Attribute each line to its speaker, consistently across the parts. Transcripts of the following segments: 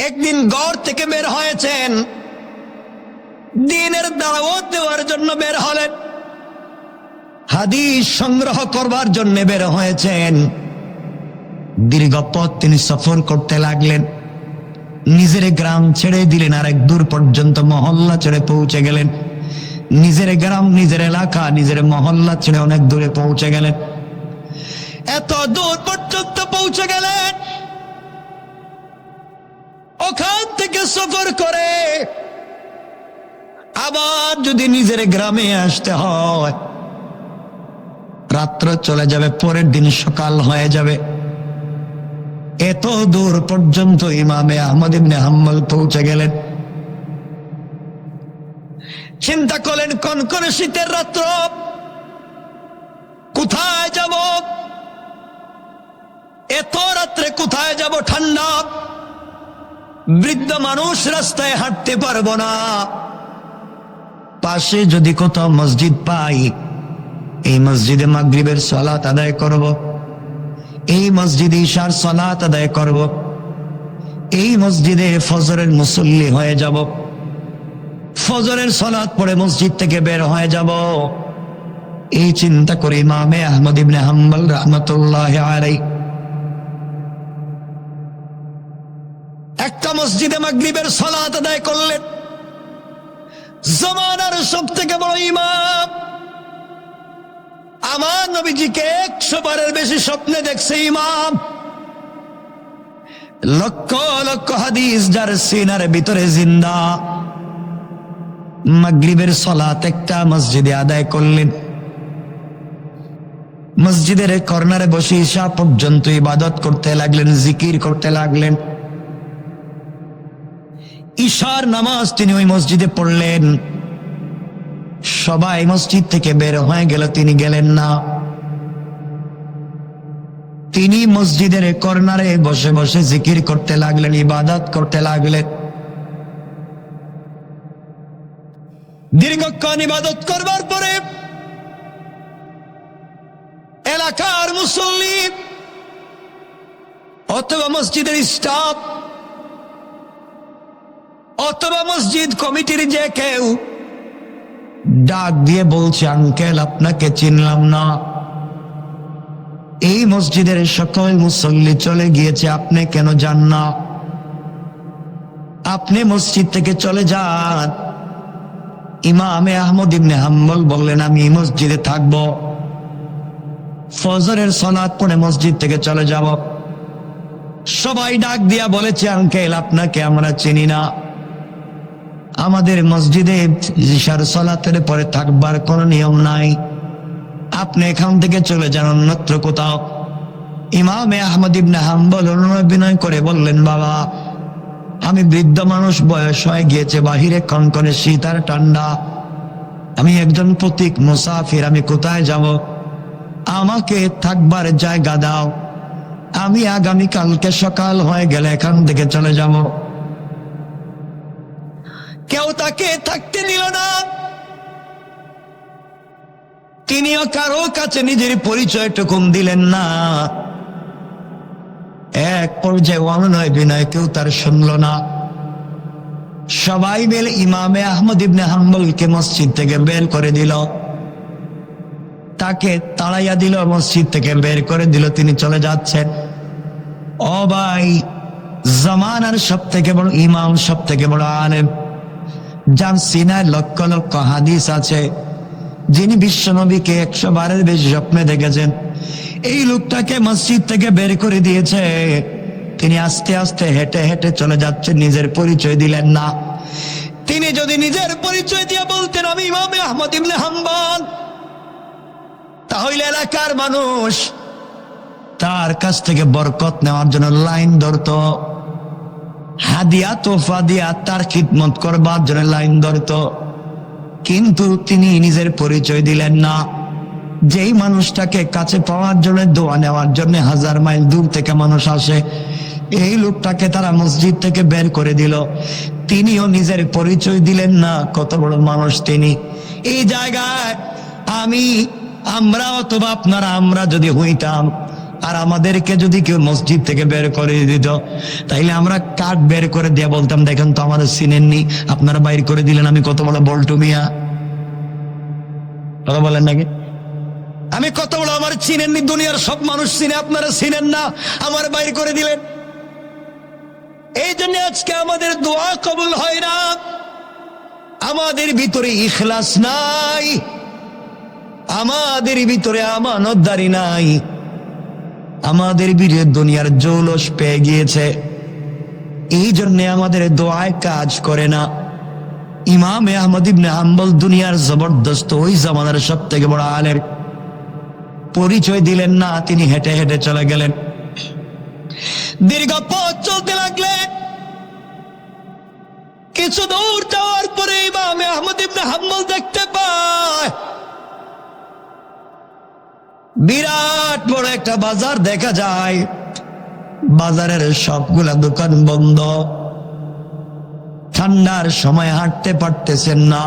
Speaker 1: একদিন ঘর থেকে বের হয়েছেন, দ্বীনের দাওয়াত দেওয়ার জন্য বের হলেন, হাদিস সংগ্রহ করবার জন্য বের হয়েছেন। দীর্ঘ পথ তিনি সফর করতে লাগলেন। নিজের গ্রাম ছেড়ে দিলেন, আর এক দূর পর্যন্ত মহল্লা ছেড়ে পৌঁছে গেলেন। নিজের গ্রাম, নিজের এলাকা, নিজের মহল্লা ছেড়ে অনেক দূরে পৌঁছে গেলেন। এত দূর পর্যন্ত পৌঁছে গেলেন, ওখান থেকে সফর করে আবার যদি নিজের গ্রামে আসতে হয়, রাত্র চলে যাবে, পরের দিন সকাল হয়ে যাবে। এত দূর পর্যন্ত ইমামে আহমদ ইবনে হাম্বল পৌঁছে গেলেন। চিন্তা করলেন, কনকনে শীতের রাত্র, কোথায় যাব? এত রাত্রে কোথায় যাব? ঠান্ডা, বৃদ্ধ মানুষ, রাস্তায় হাঁটতে পারবো না। পাশে যদি কোথাও মসজিদ পাই, এই মসজিদে মাগরিবের সালাত আদায় করব, এই মসজিদে ইশার সালাত আদায় করব, এই মসজিদে ফজরের মুসল্লি হয়ে যাব, ফজরের সালাত পড়ে মসজিদ থেকে বের হয়ে যাব। এই চিন্তা করে ইমামে আহমদ ইবনে হাম্বল রাহমাতুল্লাহি আলাইহি একটা মসজিদে মাগরিবের সালাত আদায় করলেন। জামানার সব থেকে বড় ইমাম, আমার নবীজিকে 100 বারের বেশি স্বপ্নে দেখছে ইমাম। লক্ষ লক্ষ হাদিস যার সিনার ভিতরে জিন্দা। মাগরিবের সালাত একটা মসজিদে আদায় করলেন। মসজিদের কর্নারে বসে ঈশা পর্যন্ত ইবাদত করতে লাগলেন, জিকির করতে লাগলেন। ঈশার নামাজ তিনি ওই মসজিদে পড়লেন। সবাই মসজিদ থেকে বের হয়ে গেল, তিনি গেলেন না। তিনি মসজিদের কর্নারে বসে বসে জিকির করতে লাগলেন, ইবাদত করতে লাগলেন। দীর্ঘক্ষণ ইবাদত করবার পরে এলাকার মুসল্লি অথবা মসজিদের স্টাফ অথবা মসজিদ কমিটির যে কেউ ডাক দিয়ে বলছে, আঙ্কেল আপনাকে চিনলাম না। এই মসজিদের সকল মুসল্লি চলে গিয়েছে, আপনি কেন যান না? আপনি মসজিদ থেকে চলে যান। ইমামে আহমদ ইবনে হাম্বল বললেন, আমি এই মসজিদে থাকব, ফজরের সালাত পড়ে মসজিদ থেকে চলে যাব। সবাই ডাক দিয়া বলেছে, আঙ্কেল আপনাকে আমরা চিনি না, আমাদের মসজিদে ইশার সালাতের পরে থাকবার কোনো নিয়ম নাই, আপনি এখান থেকে চলে যান অন্যত্র কোথাও। ইমামে আহমদ ইবনে হাম্বল বিনয় করে বললেন, বাবা আমি বৃদ্ধ মানুষ, বয়স হয়ে গিয়েছে, বাহিরে কনকনে শীত আর ঠান্ডা, আমি একজন পথিক মুসাফির, আমি কোথায় যাব? আমাকে থাকবার জায়গা দাও, আমি আগামী কালকে সকাল হয়ে গেলে এখান থেকে চলে যাব। কেউ তাকে থাকতে দিল না। তিনিও কারো কাছে নিজের পরিচয়টুকু দিলেন না। এক পর্যায়ে অনুনয় বিনয় কেউ তার শুনল না। সবাই মিলে ইমামে আহমদ ইবনে হাম্বলকে মসজিদ থেকে বের করে দিল, তাকে তাড়াইয়া দিল, মসজিদ থেকে বের করে দিল। তিনি চলে যাচ্ছেন। ও ভাই, জামানার সব থেকে বড় ইমাম, সব থেকে বড় আলেম, যার সিনায় লক্ষ লক্ষ হাদিস আছে, যিনি বিশ্বনবীকে 100 বারের বেশি স্বপ্নে দেখেছেন, এই লোকটাকে মসজিদ থেকে বের করে দিয়েছে। তিনি আস্তে আস্তে হেঁটে হেঁটে চলে যাচ্ছেন, নিজের পরিচয় দিলেন না। তিনি যদি নিজের পরিচয় দিয়ে বলতেন আমি ইমামে আহমদ ইবনে হাম্বল, তাহলে এলাকার মানুষ তার কাছ থেকে বরকত নেওয়ার জন্য লাইন ধরত, হাদিয়া তোফা দিয়া তার খিদমত করবার জন্য লাইন ধরত। কিন্তু তিনি নিজের পরিচয় দিলেন না। যেই মানুষটাকে কাছে পাওয়ার জন্য, দোয়া নেওয়ার জন্য 1000 মাইল দূর থেকে মানুষ আসে, এই লোকটাকে তারা মসজিদ থেকে বের করে দিল। তিনিও নিজের পরিচয় দিলেন না, কত বড় মানুষ তিনি। এই জায়গায় আমরা অথবা আপনারা, আমরা যদি হইতাম, আর আমাদেরকে যদি কেউ মসজিদ থেকে বের করে দিত, তাইলে আমরা কাঠ বের করে দিয়ে বলতাম, দেখেন তো আমাদের চিনেননি, আপনারা বাইর করে দিলেন, আমি কত বড় বল্টু মিয়া। কথা বলেন নাকি? আমি কত বড়, আমার চিনেননি, দুনিয়ার সব মানুষ চিনে, আপনারা চিনেন না, আমার বাইর করে দিলেন। এই জন্য আজকে আমাদের দোয়া কবুল হয় না, আমাদের ভিতরে ইখলাস নাই, আমাদের ভিতরে আমানতদারি নাই, আমাদের ভিতরে দুনিয়ার জৌলস পেয়ে গিয়েছে। এই জন্য আমাদের দোয়ায় কাজ করে না। ইমাম আহমদ ইবনে হাম্বল দুনিয়ার জবরদস্ত ওই জামানার সব থেকে বড় আলেম, পরিচয় দিলেন না, তিনি হেঁটে হেঁটে চলে গেলেন। দীর্ঘ পথ চলতে লাগলেন। কিছু দূর যাওয়ার পরে ইমাম আহমদ ইবনে হাম্বল দেখতে পায় বিরাট বড় একটা বাজার দেখা যায়। বাজারের সবগুলা দোকান বন্ধ। ঠান্ডার সময় হাঁটতে পারতেছেন না,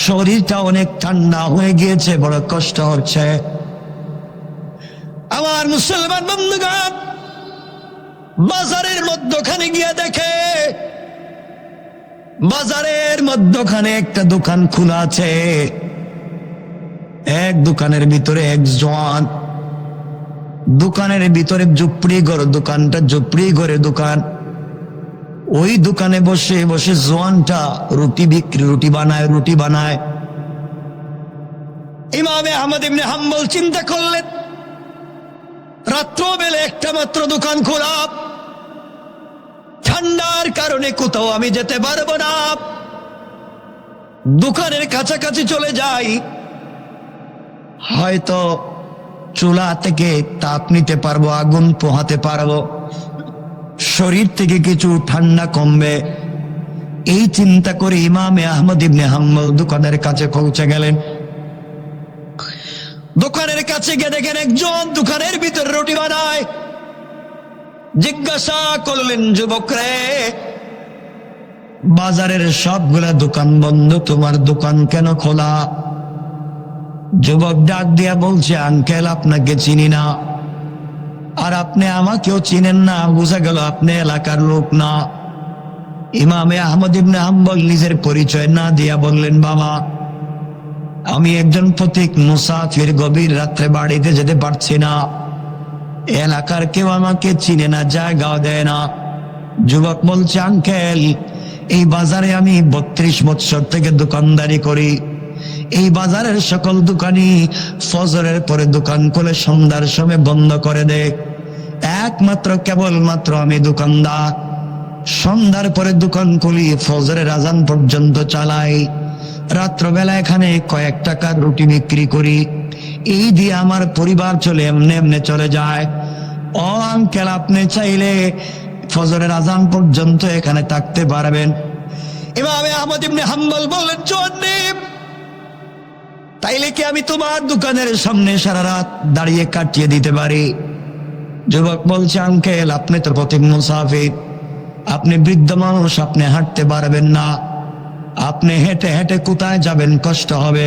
Speaker 1: শরীরটা অনেক ঠান্ডা হয়ে গিয়েছে, বড় কষ্ট হচ্ছে। আমার মুসলমান বন্ধুগণ, বাজারের মধ্যখানে গিয়ে দেখে বাজারের মধ্যখানে একটা দোকান খোলা আছে। এক দোকানের ভিতরে এক জওয়ান, দোকানের ভিতরে ঝুপড়ি ঘর, দোকানটা ঝুপড়ি ঘরে দোকান। ওই দোকানে বসে বসে জওয়ানটা রুটি বানায়। ইমাম আহমদ ইবনে হাম্বল চিন্তা করলেন, রাত্রবেলা একটা মাত্র দোকান খোলা, ঠান্ডার কারণে কোথাও আমি যেতে পারবো না, দোকানের কাছাকাছি চলে যাই, হয়তো চুলা থেকে তাপ নিতে পারবো, আগুন পোহাতে পারবো, শরীর থেকে কিছু ঠান্ডা কমবে। এই চিন্তা করে ইমাম আহমদ ইবনে হাম্বল দোকানের কাছে পৌঁছে গেলেন। দোকানের কাছে গিয়ে দেখেন একজন দোকানের ভিতর রুটি বানায়। জিজ্ঞাসা করলেন, যুবক রে, বাজারের সবগুলা দোকান বন্ধ, তোমার দোকান কেন খোলা? যুবক ডাক দিয়া বলছে, আঙ্কেল আপনাকে চিনি না, আর আপনি আমাকেও চিনেন না, বুঝা গেল আপনি এলাকার লোক না। ইমামে আহমদ ইবনে হাম্বল নিজের পরিচয় না দিয়া বললেন, বাবা, আমি একজন পথিক মুসাফির, গভীর রাত্রে বাড়িতে যেতে পারছি না, এলাকার কেউ আমাকে চিনে না, জায়গাও দেয় না। যুবক বলছে, আঙ্কেল, এই বাজারে আমি 32 বছর থেকে দোকানদারি করি। এই বাজারের সকল দোকানি ফজরের পরে দোকান খুলে সন্ধ্যার সময় বন্ধ করে দেয়। একমাত্র কেবলমাত্র আমি দোকানদার, সন্ধ্যার পরে দোকান খুলি, ফজরের আজান পর্যন্ত চালাই। রাত্রবেলা এখানে কয়েক টাকার রুটি বিক্রি করি, এই দিয়ে আমার পরিবার চলে, এমনি এমনি চলে যায়। ও আঙ্কেল, আপনি চাইলে ফজরের আজান পর্যন্ত এখানে থাকতে পারবেন। ইমাম আহমদ ইবনে হাম্বল বললেন, জোয়ান্নিব, তাইলে কি আমি তোমার দোকানের সামনে সারা রাত দাঁড়িয়ে কাটিয়ে দিতে পারি? যুবক বলছে, আঙ্কেল, আপনি তো পথিক মুসাফির, আপনি বৃদ্ধ মানুষ, আপনি হাঁটতে পারবেন না, আপনি হেঁটে হেঁটে কোথায় যাবেন, কষ্ট হবে।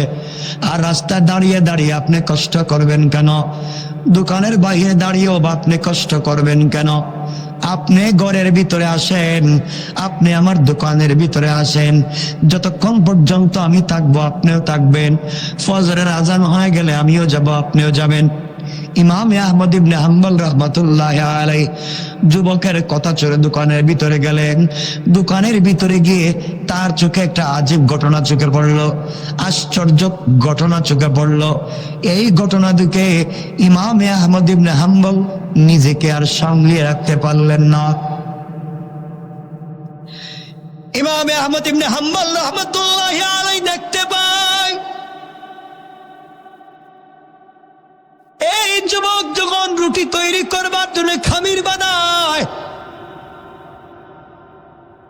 Speaker 1: আর রাস্তায় দাঁড়িয়ে দাঁড়িয়ে আপনি কষ্ট করবেন কেন? দোকানের বাইরে দাঁড়িয়েও বা আপনি কষ্ট করবেন কেন? আপনি ঘরের ভিতরে আসেন, আপনি আমার দোকানের ভিতরে আসেন, যতক্ষণ পর্যন্ত আমি থাকবো আপনিও থাকবেন, ফজরের আজান হয়ে গেলে আমিও যাব, আপনিও যাবেন। ইমাম আহমদ ইবনে হাম্বল রাহমাতুল্লাহি আলাইহি যুবকের কথা চলে দোকানের ভিতরে গেলেন। দোকানের ভিতরে গিয়ে তার চোখে একটা আজীব ঘটনা চোখে পড়লো, আশ্চর্য ঘটনা চোখে পড়লো। এই ঘটনা দেখে ইমাম আহমদ ইবনে হাম্বল নিজেকে আর সামলিয়ে রাখতে পারলেন না। ইমাম আহমদ ইবনে হাম্বল রাহমাতুল্লাহি আলাইহি দেখতে পায় এই যুবক যখন রুটি তৈরি করবার জন্য খামির বানায়,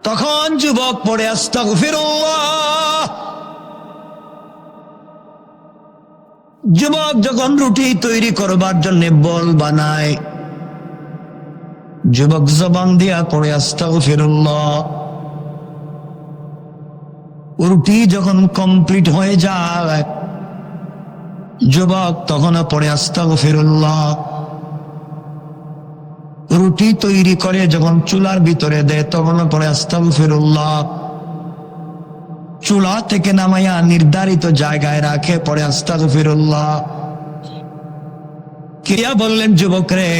Speaker 1: তখন যুবক পড়ে আস্তাগফিরুল্লাহ। যুবক যখন রুটি তৈরি করবার জন্য বল বানায়, যুবক জবান দিয়া পড়ে আস্তাগফিরুল্লাহ। রুটি যখন কমপ্লিট হয়ে যায়, যুবক তখনও পড়ে আস্তাগফিরুল্লাহ। রুটি তৈরি করে যখন চুলার ভিতরে দেয় তখনও পড়ে আস্তাগফিরুল্লাহ। চুলা থেকে নামাইয়া নির্ধারিত জায়গায় রাখে পড়ে আস্তাগফিরুল্লাহ। কিয়া বললেন, যুবক রে,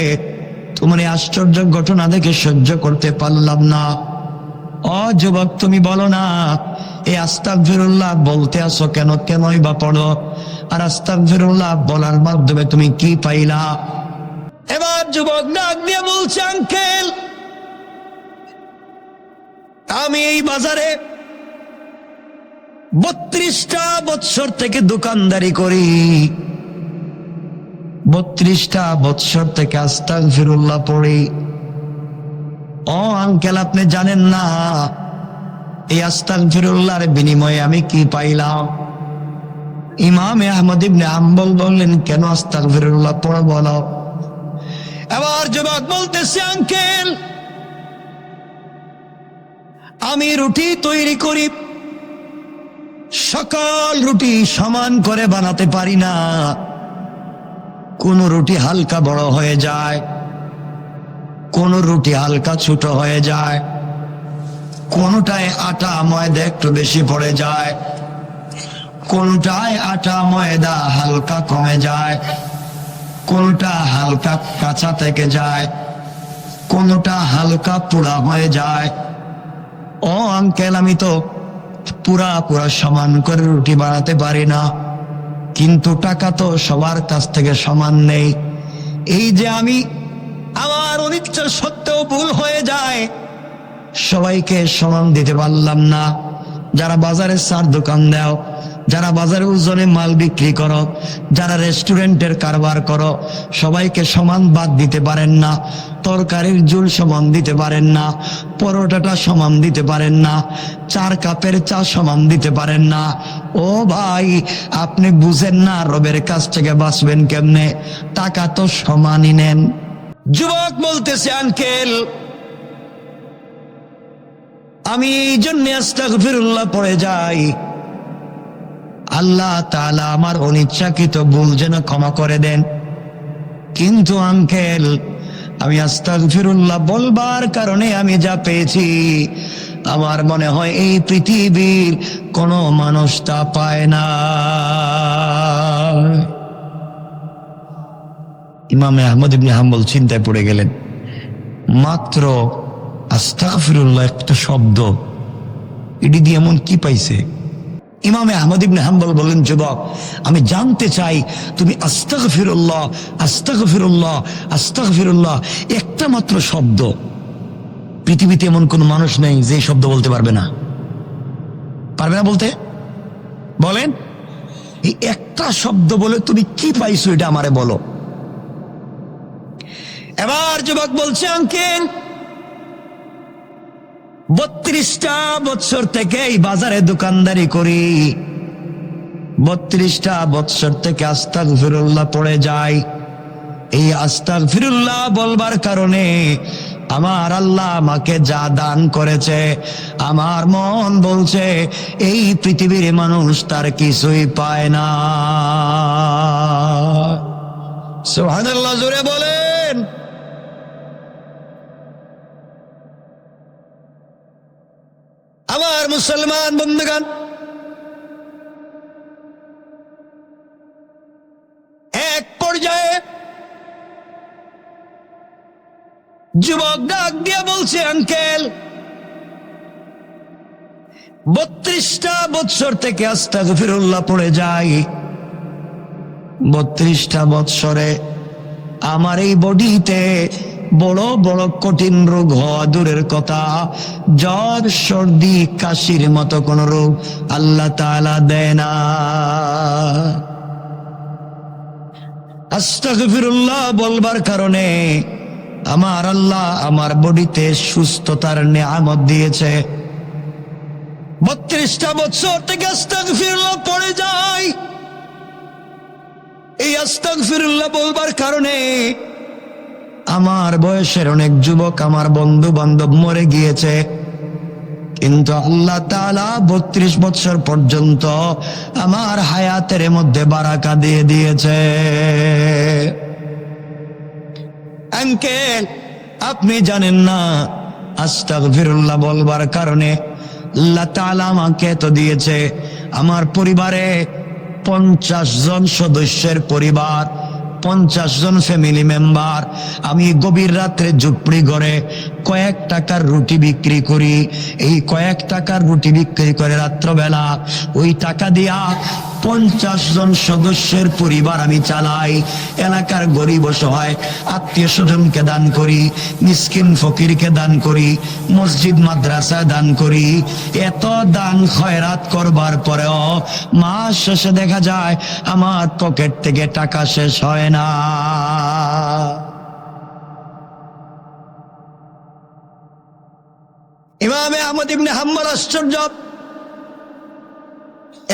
Speaker 1: তোমার এই আশ্চর্য ঘটনা দেখে সহ্য করতে পারলাম না। ও যুবক, তুমি বলো না এই আস্তাগফিরুল্লাহ বলতে আসো কেন? কেনই বা পড়ো? আর আস্তাগফিরুল্লাহ বলার মাধ্যমে তুমি কি পাইলা? এবার যুবক ডাক দিয়ে বলছে, আঙ্কেল, আমি এই বাজারে 32টা বৎসর থেকে দোকানদারি করি। 32টা বৎসর থেকে আস্তাগফিরুল্লাহ পড়ি। ও আঙ্কেল, আপনি জানেন না এই আস্তাগফিরুল্লাহর বিনিময়ে আমি কি পাইলাম? ইমাম আহমদ ইবনে হাম্বল বললেন, কেন আস্তাগফিরুল্লাহ পড়ো বলো। এবার যুবক বলতেছে, আঙ্কেল, আমি রুটি তৈরি করি, সকল রুটি সমান করে বানাতে পারি না। কোন রুটি হালকা বড় হয়ে যায়, কোন রুটি হালকা ছোট হয়ে যায়, কোনটায় আটা ময়দা একটু বেশি পড়ে যায়, কোনটায় আটা ময়দা হালকা কমে যায়, কোনটা হালকা কাঁচা থেকে যায়, কোনটা হালকা পুরা হয়ে যায়। ও আঙ্কেল, আমি তো পুরা সমান করে রুটি বানাতে পারি না, কিন্তু টাকা তো সবার কাছ থেকে সমান নেই। এই যে আমি আমার অনিচ্ছা সত্ত্বেও ভুল হয়ে যায়, সবাইকে সমান দিতে পারলাম না। যারা বাজারে চার দোকান দাও, যারা বাজারে ওজনে মাল বিক্রি করো, যারা রেস্টুরেন্টের কারবার করো, সবাইকে সমান বাদ দিতে পারেন না। তরকারির ঝোল সমান দিতে পারেন না, পরোটাটা সমান দিতে পারেন না, 4 কাপের চা সমান দিতে পারেন না। ও ভাই, আপনি বুঝেন না রবের কাছ থেকে বাঁচবেন কেমনে? টাকা তো সমানই নেন। যুবক বলতেছে, আঙ্কেল, আমি এই জন্য আস্তাগফিরুল্লাহ পড়ে যাই, আল্লাহ তাআলা আমার অনিচ্ছাকৃত ভুল যেন ক্ষমা করে দেন। কিন্তু আঙ্কেল, আমি আস্তাগফিরুল্লাহ বলবার কারণে আমি যা পেয়েছি, আমার মনে হয় এই পৃথিবীর কোনো মানুষ তা পায় না। ইমাম আহমদ ইবনে হাম্বল চিন্তায় পড়ে গেলেন। মাত্র আস্তাগফিরুল্লাহ একটা শব্দ, এটি দিয়ে এমন কি পাইছে? ইমাম আহমদ ইবনে হাম্বল বললেন, যুবক, আমি জানতে চাই তুমি আস্তাগফিরুল্লাহ আস্তাগফিরুল্লাহ আস্তাগফিরুল্লাহ একটা মাত্র শব্দ, পৃথিবীতে এমন কোন মানুষ নেই যে শব্দ বলতে পারবে না। পারবে না বলতে? বলেন, এই একটা শব্দ বলে তুমি কি পাইছো, এটা আমারে বলো। এবার যুবক বলছে, আঙ্কেল, 32টা বৎসর থেকে এই বাজারে দোকানদারি করি, 32টা বৎসর থেকে আস্তাগফিরুল্লাহ পড়ে যাই। এই আস্তাগফিরুল্লাহ বলবার কারণে আমার আল্লাহ আমাকে যা দান করেছে, আমার মন বলছে এই পৃথিবীর মানুষ তার কিছুই পায় না। সুবহানাল্লাহ, জোরে বলেন। আমার মুসলমান বন্ধুগণ, এক পর্যায়ে যুবক ডাক দিয়ে বলছে, আঙ্কেল, 32টা বৎসর থেকে আস্তাগফিরুল্লাহ পড়ে যাই, 32টা বৎসরে আমার এই বডিতে বড় বড় কঠিন রোগ হওয়া দূরের কথা, জ্বর সর্দি কাশির মতো কোন রোগ আল্লাহ তাআলা দেয় না। আস্তাগফিরুল্লাহ বলবার কারণে আমার আল্লাহ আমার বডিতে সুস্থতার নিয়ামত দিয়েছে। 32টা বছর থেকে আস্তাগফিরুল্লাহ পড়ে যাই। এই আস্তাগফিরুল্লাহ বলবার কারণে আমার বয়সের অনেক যুবক, আমার বন্ধু বান্ধব মরে গিয়েছে, কিন্তু আল্লাহ তাআলা 32 বছর পর্যন্ত আমার হায়াতের মধ্যে বারাকা দিয়ে দিয়েছে। আঙ্কেল, আপনি জানেন না, আস্তাগফিরুল্লাহ বলবার কারণে আল্লাহ তাআলা আমাকে তো দিয়েছে, আমার পরিবারে 50 জন সদস্যের পরিবার, 50 জন ফ্যামিলি মেম্বার। আমি গভীর রাত্রে ঝুপড়ি ঘরে কয়েক টাকার রুটি বিক্রি করি। এই কয়েক টাকার রুটি বিক্রি করে রাত্রবেলা ওই টাকা দিয়া 50 জন সদস্যের পরিবার আমি চালাই। এলাকার গরিব অসহায় আত্মীয় স্বজনকে দান করি, মিসকিন ফকিরকে দান করি, মসজিদ মাদ্রাসায় দান করি। এত দান খয়রাত করবার পরেও মাস শেষে দেখা যায় আমার পকেট থেকে টাকা শেষ হয় না। ইমামে আহমদ ইবনে হাম্বল আশ্চর্য।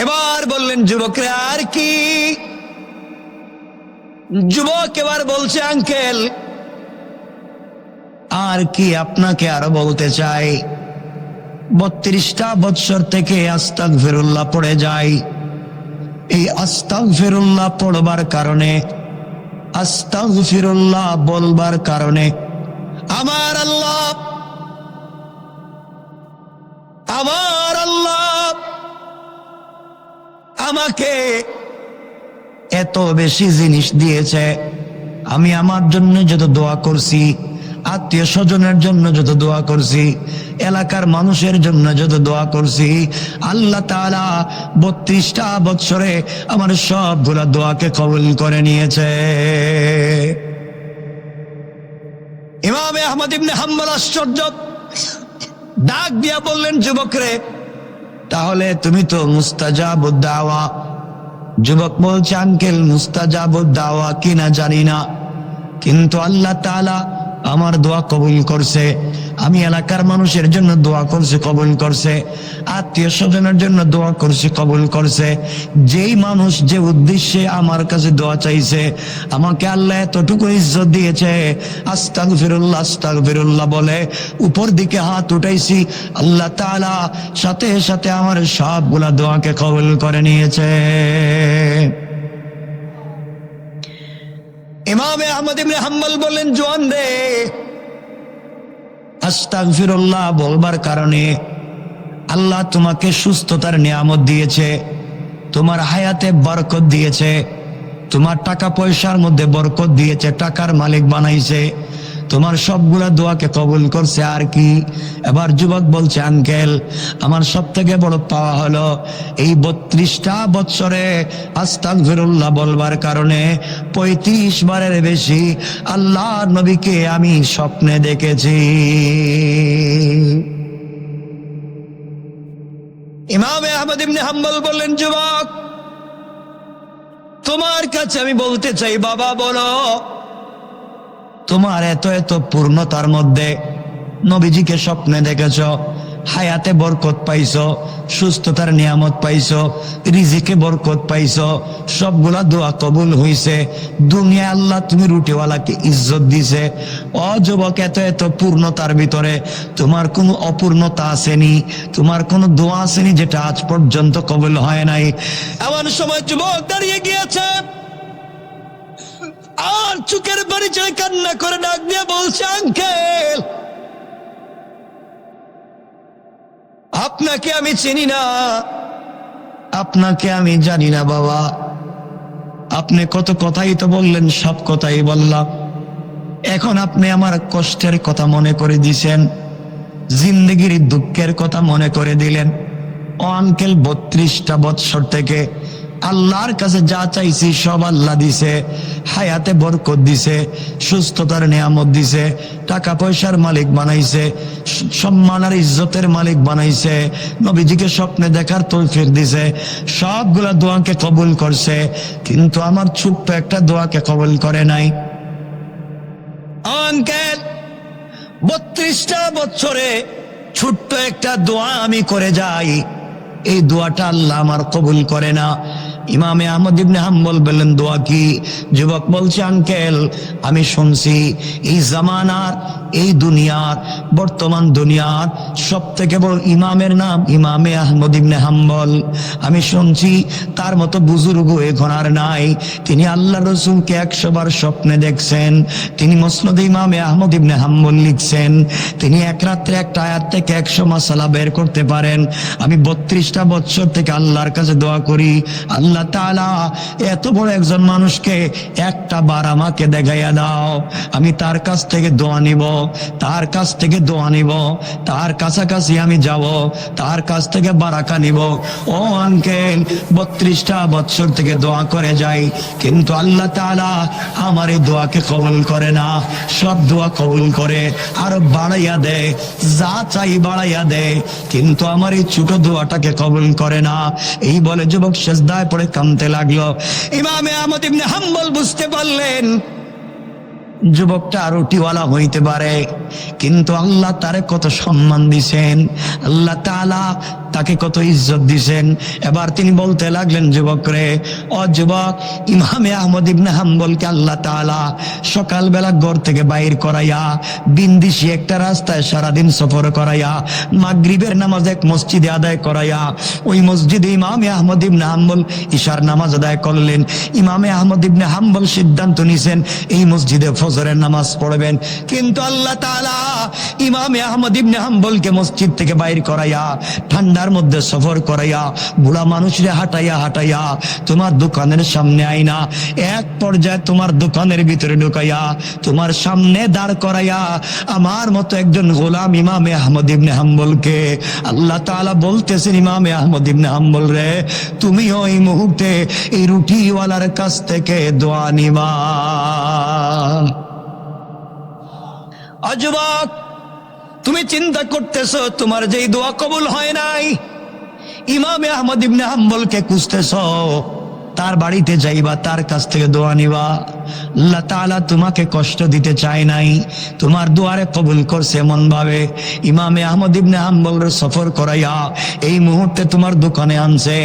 Speaker 1: এবার বললেন, যুবকরা আর কি? যুবক এবার বলছে, আঙ্কেল আর কি আপনাকে আরো বলতে চাই। 32টা বছর থেকে আস্তাগফিরুল্লাহ পড়ে যাই। এই আস্তাগফিরুল্লাহ পড়বার কারণে, আস্তাগফিরুল্লাহ বলবার কারণে আমার আল্লাহ আমাকে এত বেশি জিনিস দিয়েছে। আমি আমার জন্য যত দোয়া করছি, আত্মীয় স্বজনের জন্য যত দোয়া করছি, এলাকার মানুষের জন্য যত দোয়া করছি, আল্লাহ তাআলা 32টা বছরে আমার সবগুলা দোয়াকে কবুল করে নিয়েছে। ইমামে আহমদ ইবনে হাম্বল আশ্চর্য, ডাক দিয়া বললেন, যুবকরে তাহলে তুমি তো মুস্তাজাবুদ দাওয়া। যুবক বলছে, আঙ্কেল মুস্তাজাবুদ দাওয়া কিনা জানি না, কিন্তু আল্লাহ তাআলা আমার দোয়া কবুল করছে। আমি এলাকার মানুষের জন্য দোয়া করছি, কবুল করছে। আত্মীয় স্বজনের জন্য দোয়া করছি, কবুল করছে। যেই মানুষ যে উদ্দেশ্যে আমার কাছে দোয়া চাইছে, আমাকে আল্লাহ এতটুকু ইজ্জত দিয়েছে। আস্তাগফিরুল্লাহ আস্তাগফিরুল্লাহ বলে উপর দিকে হাত উঠাইছি, আল্লাহ তাআলা সাথে সাথে আমার সবগুলা দোয়াকে কবুল করে নিয়েছে। ইমামে আহমদ ইবনে হাম্বল বললেন, জোয়ান রে, আস্তাগফিরুল্লাহ বলবার কারণে আল্লাহ তোমাকে সুস্থতার নিয়ামত দিয়েছে, তোমার হায়াতে বরকত দিয়েছে, তোমার টাকা পয়সার মধ্যে বরকত দিয়েছে, টাকার মালিক বানাইছে, তোমার সবগুলা দোয়াকে কবুল করছে। আর কি? এবার যুবক বলছে, আঙ্কেল আমার সব থেকে বড় পাওয়া হলো এই 32টা বছরে আস্তাগফিরুল্লাহ বলবার কারণে 35 বারের বেশি আল্লাহর নবীকে আমি স্বপ্নে দেখেছি। ইমামে আহমদ ইবনে হাম্বল বললেন, যুবক তোমার কাছে আমি বলতে চাই, বাবা বলো তোমার এত এত পূর্ণতার মধ্যে নবীজিকে স্বপ্নে দেখেছ, হায়াতে বরকত পাইছো, সুস্থতার নিয়ামত পাইছো, রিজিকে বরকত পাইছো, সবগুলা দোয়া কবুল হইছে, দুনিয়া আল্লাহ তুমি রুটিওয়ালাকে ইজ্জত দিছে। ও যুবক, এত এত পূর্ণতার ভিতরে তোমার কোনো অপূর্ণতা আসেনি, তোমার কোনো দোয়া আসেনি যেটা আজ পর্যন্ত কবুল হয় নাই। এমন সময় যুবক দাঁড়িয়ে গিয়েছে আর চোখের বাড়ি চলে কান্না করে ডাক দিয়ে বলছে, আঙ্কেল আপনাকে আমি চিনি না, আপনাকে আমি জানি না বাবা। আপনি কত কথাই তো বললেন, সব কথাই বললাম, এখন আপনি আমার কষ্টের কথা মনে করে দিছেন, জিন্দগির দুঃখের কথা মনে করে দিলেন। ও আঙ্কেল 32টা বছর থেকে আল্লাহর কাছে যা চাইছি সব আল্লাহ দিছে, হায়াতে বরকত দিছে, সুস্থতার নিয়ামত দিছে, টাকা পয়সার মালিক বানাইছে, সম্মান আর ইজ্জতের মালিক বানাইছে, নবীজিকে স্বপ্নে দেখার তৌফিক দিছে, সবগুলা দোয়াকে কবুল করছে, কিন্তু আমার ছোট্ট একটা দোয়াকে কবুল করে নাই। আঙ্কেল 32টা বছরে ছোট্ট একটা দোয়া আমি করে যাই, এই দোয়াটা আল্লাহ আমার কবুল করে না। ইমামে আহমদ ইবনে হাম্বল বললেন, দোয়া কি? যুবক বলছে, আঙ্কেল আমি শুনছি এই জামানার, এই দুনিয়ার, বর্তমান দুনিয়ার সব থেকে বড় ইমামের নাম ইমামে আহমদ ইবনে হাম্বল। আমি শুনছি তার মতো বুজুর্গ এখন আর নাই। তিনি আল্লাহ রসুলকে 100 বার স্বপ্নে দেখছেন। তিনি মুসনাদে ইমামে আহমদ ইবনে হাম্বল লিখছেন। তিনি এক রাত্রে একটা আয়াত থেকে 100 মাসালা বের করতে পারেন। আমি 32টা বছর থেকে আল্লাহর কাছে দোয়া করি, আল্লাহ তাআলা এত বড় একজন মানুষকে একটা বার আমাকে দেখাইয়া দাও, আমি তার কাছ থেকে দোয়া নিব, তার কাছ থেকে দোয়া নিব, তার কাছাকাছি আমি যাব, তার কাছ থেকে বারাকা নিব। ও আঙ্কেল, 32টা বছর থেকে দোয়া করে যাই, কিন্তু আল্লাহ তাআলা আমার এই দোয়াকে কবুল করে না। সব দোয়া কবুল করে আরো বাড়াইয়া দেয়, যা চাই বাড়াইয়া দেয়, কিন্তু আমার এই ছোট দোয়াটাকে কবুল করে না। এই বলে যুবক সেজদায় পড়ে কাঁদতে লাগলো। ইমামে আহমদ ইবনে হাম্বল বুঝতে পারলেন যুবকটা রুটিওয়ালা হইতে পারে, কিন্তু আল্লাহ তারে কত সম্মান দিছেন, আল্লাহ তাআলা তাকে কত ইজ্জত দিছেন। এবার তিনি বলতে লাগলেন, যুবক রে, ও যুবক, ইমামে আহমদ ইবনে হাম্বলকে আল্লাহ তাআলা সকালবেলা ঘর থেকে বাইর করাইয়া বিন্দিসি একটা রাস্তায় সারাদিন সফর করাইয়া মাগরিবের নামাজ এক মসজিদে আদায় করাইয়া ওই মসজিদে ইমামে আহমদ ইবনে হাম্বল ইশার নামাজ আদায় করলেন। ইমামে আহমদ ইবনে হাম্বল সিদ্ধান্ত নিছেন এই মসজিদে ফজরের নামাজ পড়বেন, কিন্তু আল্লাহ তাআলা ইমামে আহমদ ইবনে হাম্বলকে মসজিদ থেকে বাইর করাইয়া ঠান্ডার মধ্যে সফর করাইয়া বুড়া মানুষরে হাঁটাইয়া হাঁটাইয়া তোমার দোকানের সামনে আইনা এক পর্যায়ে তোমার দোকানের ভিতরে ঢুকাইয়া তোমার সামনে দাঁড় করাইয়া আমার মতো একজন গোলাম ইমামে আহমদ ইবনে হাম্বলকে আল্লাহ তাআলা বলতেছেন, ইমামে আহমদ ইবনে হাম্বল রে, তুমি ওই মুহূর্তে এই রুটিওয়ালার কাছ থেকে দোয়া নিবা। যুবক, তুমি চিন্তা করতেছো তোমার যেই দোয়া কবুল হয় নাই, ইমামে আহমদ ইবনে হাম্বলকে খুঁজতেছো, তার বাড়িতে যাইবা, তার কাছ থেকে দোয়া নিবা। আল্লাহ তাআলা তোমাকে কষ্ট দিতে চায় নাই, তোমার দোয়ারে কবুল করছে এমন ভাবে ইমামে আহমদ ইবনে হাম্বলের সফর করাইয়া এই মুহূর্তে তোমার দোকানে আনছে।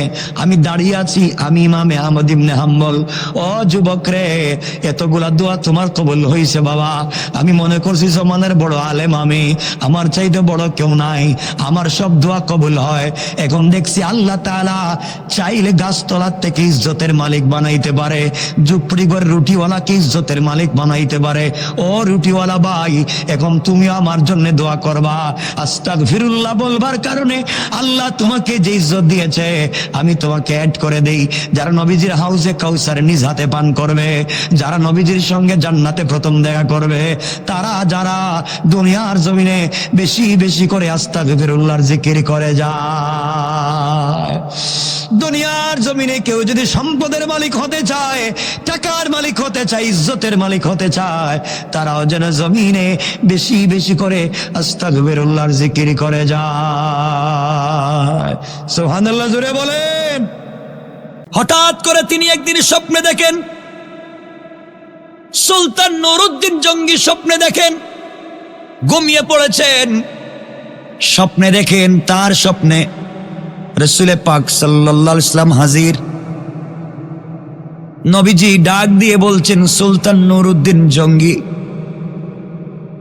Speaker 1: আমি দাঁড়িয়ে আছি, আমি ইমামে আহমদ ইবনে হাম্বল। ও যুবক রে, এতগুলা দোয়া তোমার কবুল হয়েছে বাবা। আমি মনে করছি জমানের বড় আলেম আমি, আমার চাইতে বড় কেউ নাই, আমার সব দোয়া কবুল হয়। এখন দেখছি আল্লাহ তাআলা চাইলে গাছতলার থেকে ইজ্জতের মালিক বানাইতে পারে, ঝুপড়িঘর রুটিওয়ালাকে ইজ্জতের মালিক বানাইতে পারে। ও রুটিওয়ালা ভাই, এখন তুমি আমার জন্য দোয়া করবা। আস্তাগফিরুল্লাহ বলবার কারণে আল্লাহ তোমাকে যে ইজ্জত দিয়েছে আমি তোমাকে অ্যাড করে দেই। যারা নবীজির হাউজে কাউসার নিজ হাতে পান করবে, যারা নবীজির সঙ্গে জান্নাতে প্রথম দেখা করবে, তারা যারা দুনিয়ার জমিনে বেশি বেশি করে আস্তাগফিরুল্লাহর জিকির করে যায়। দুনিয়ার জমিনে কেউ যদি সম্পদের মালিক হতে চায়, টাকার মালিক হতে চায়, ইজ্জতের মালিক হতে চায়, তারাও যেন জমিনে বেশি বেশি করে আস্তাগফিরুল্লাহর জিকির করে যায়। সুবহানাল্লাহ জোরে বলেন। হঠাৎ করে তিনি একদিন স্বপ্নে দেখেন, সুলতান নুরউদ্দিন জঙ্গি স্বপ্নে দেখেন ঘুমিয়ে পড়েছেন। স্বপ্নে দেখেন তার স্বপ্নে রাসূল পাক সাল্লাল্লাহু আলাইহি ওয়াসাল্লাম হাজির। নবীজি ডাক দিয়ে বলছেন, সুলতান নুরউদ্দিন জঙ্গি,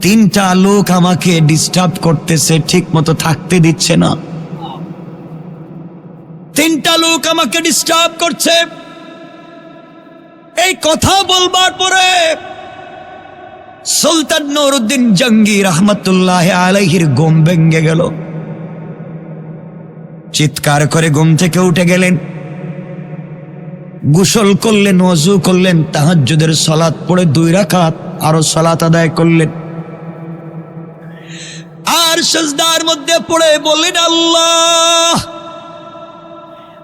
Speaker 1: 3টা লোক আমাকে ডিস্টার্ব করতেছে, ঠিক মতো থাকতে দিচ্ছে না। 3টা লোক আমাকে ডিস্টার্ব করছে। এই কথা বলবার পরে সুলতান নুরউদ্দিন জঙ্গি রহমতুল্লাহ আলাইহির ঘুম ভেঙে গেল। চিৎকার করে ঘুম থেকে উঠে গেলেন, গোসল করলেন, ওযু করলেন, তাহাজ্জুদের সালাত পড়ে 2 রাকাত আরো সালাত আদায় করলেন। আর সিজদার মধ্যে পড়ে বললেন, আল্লাহ,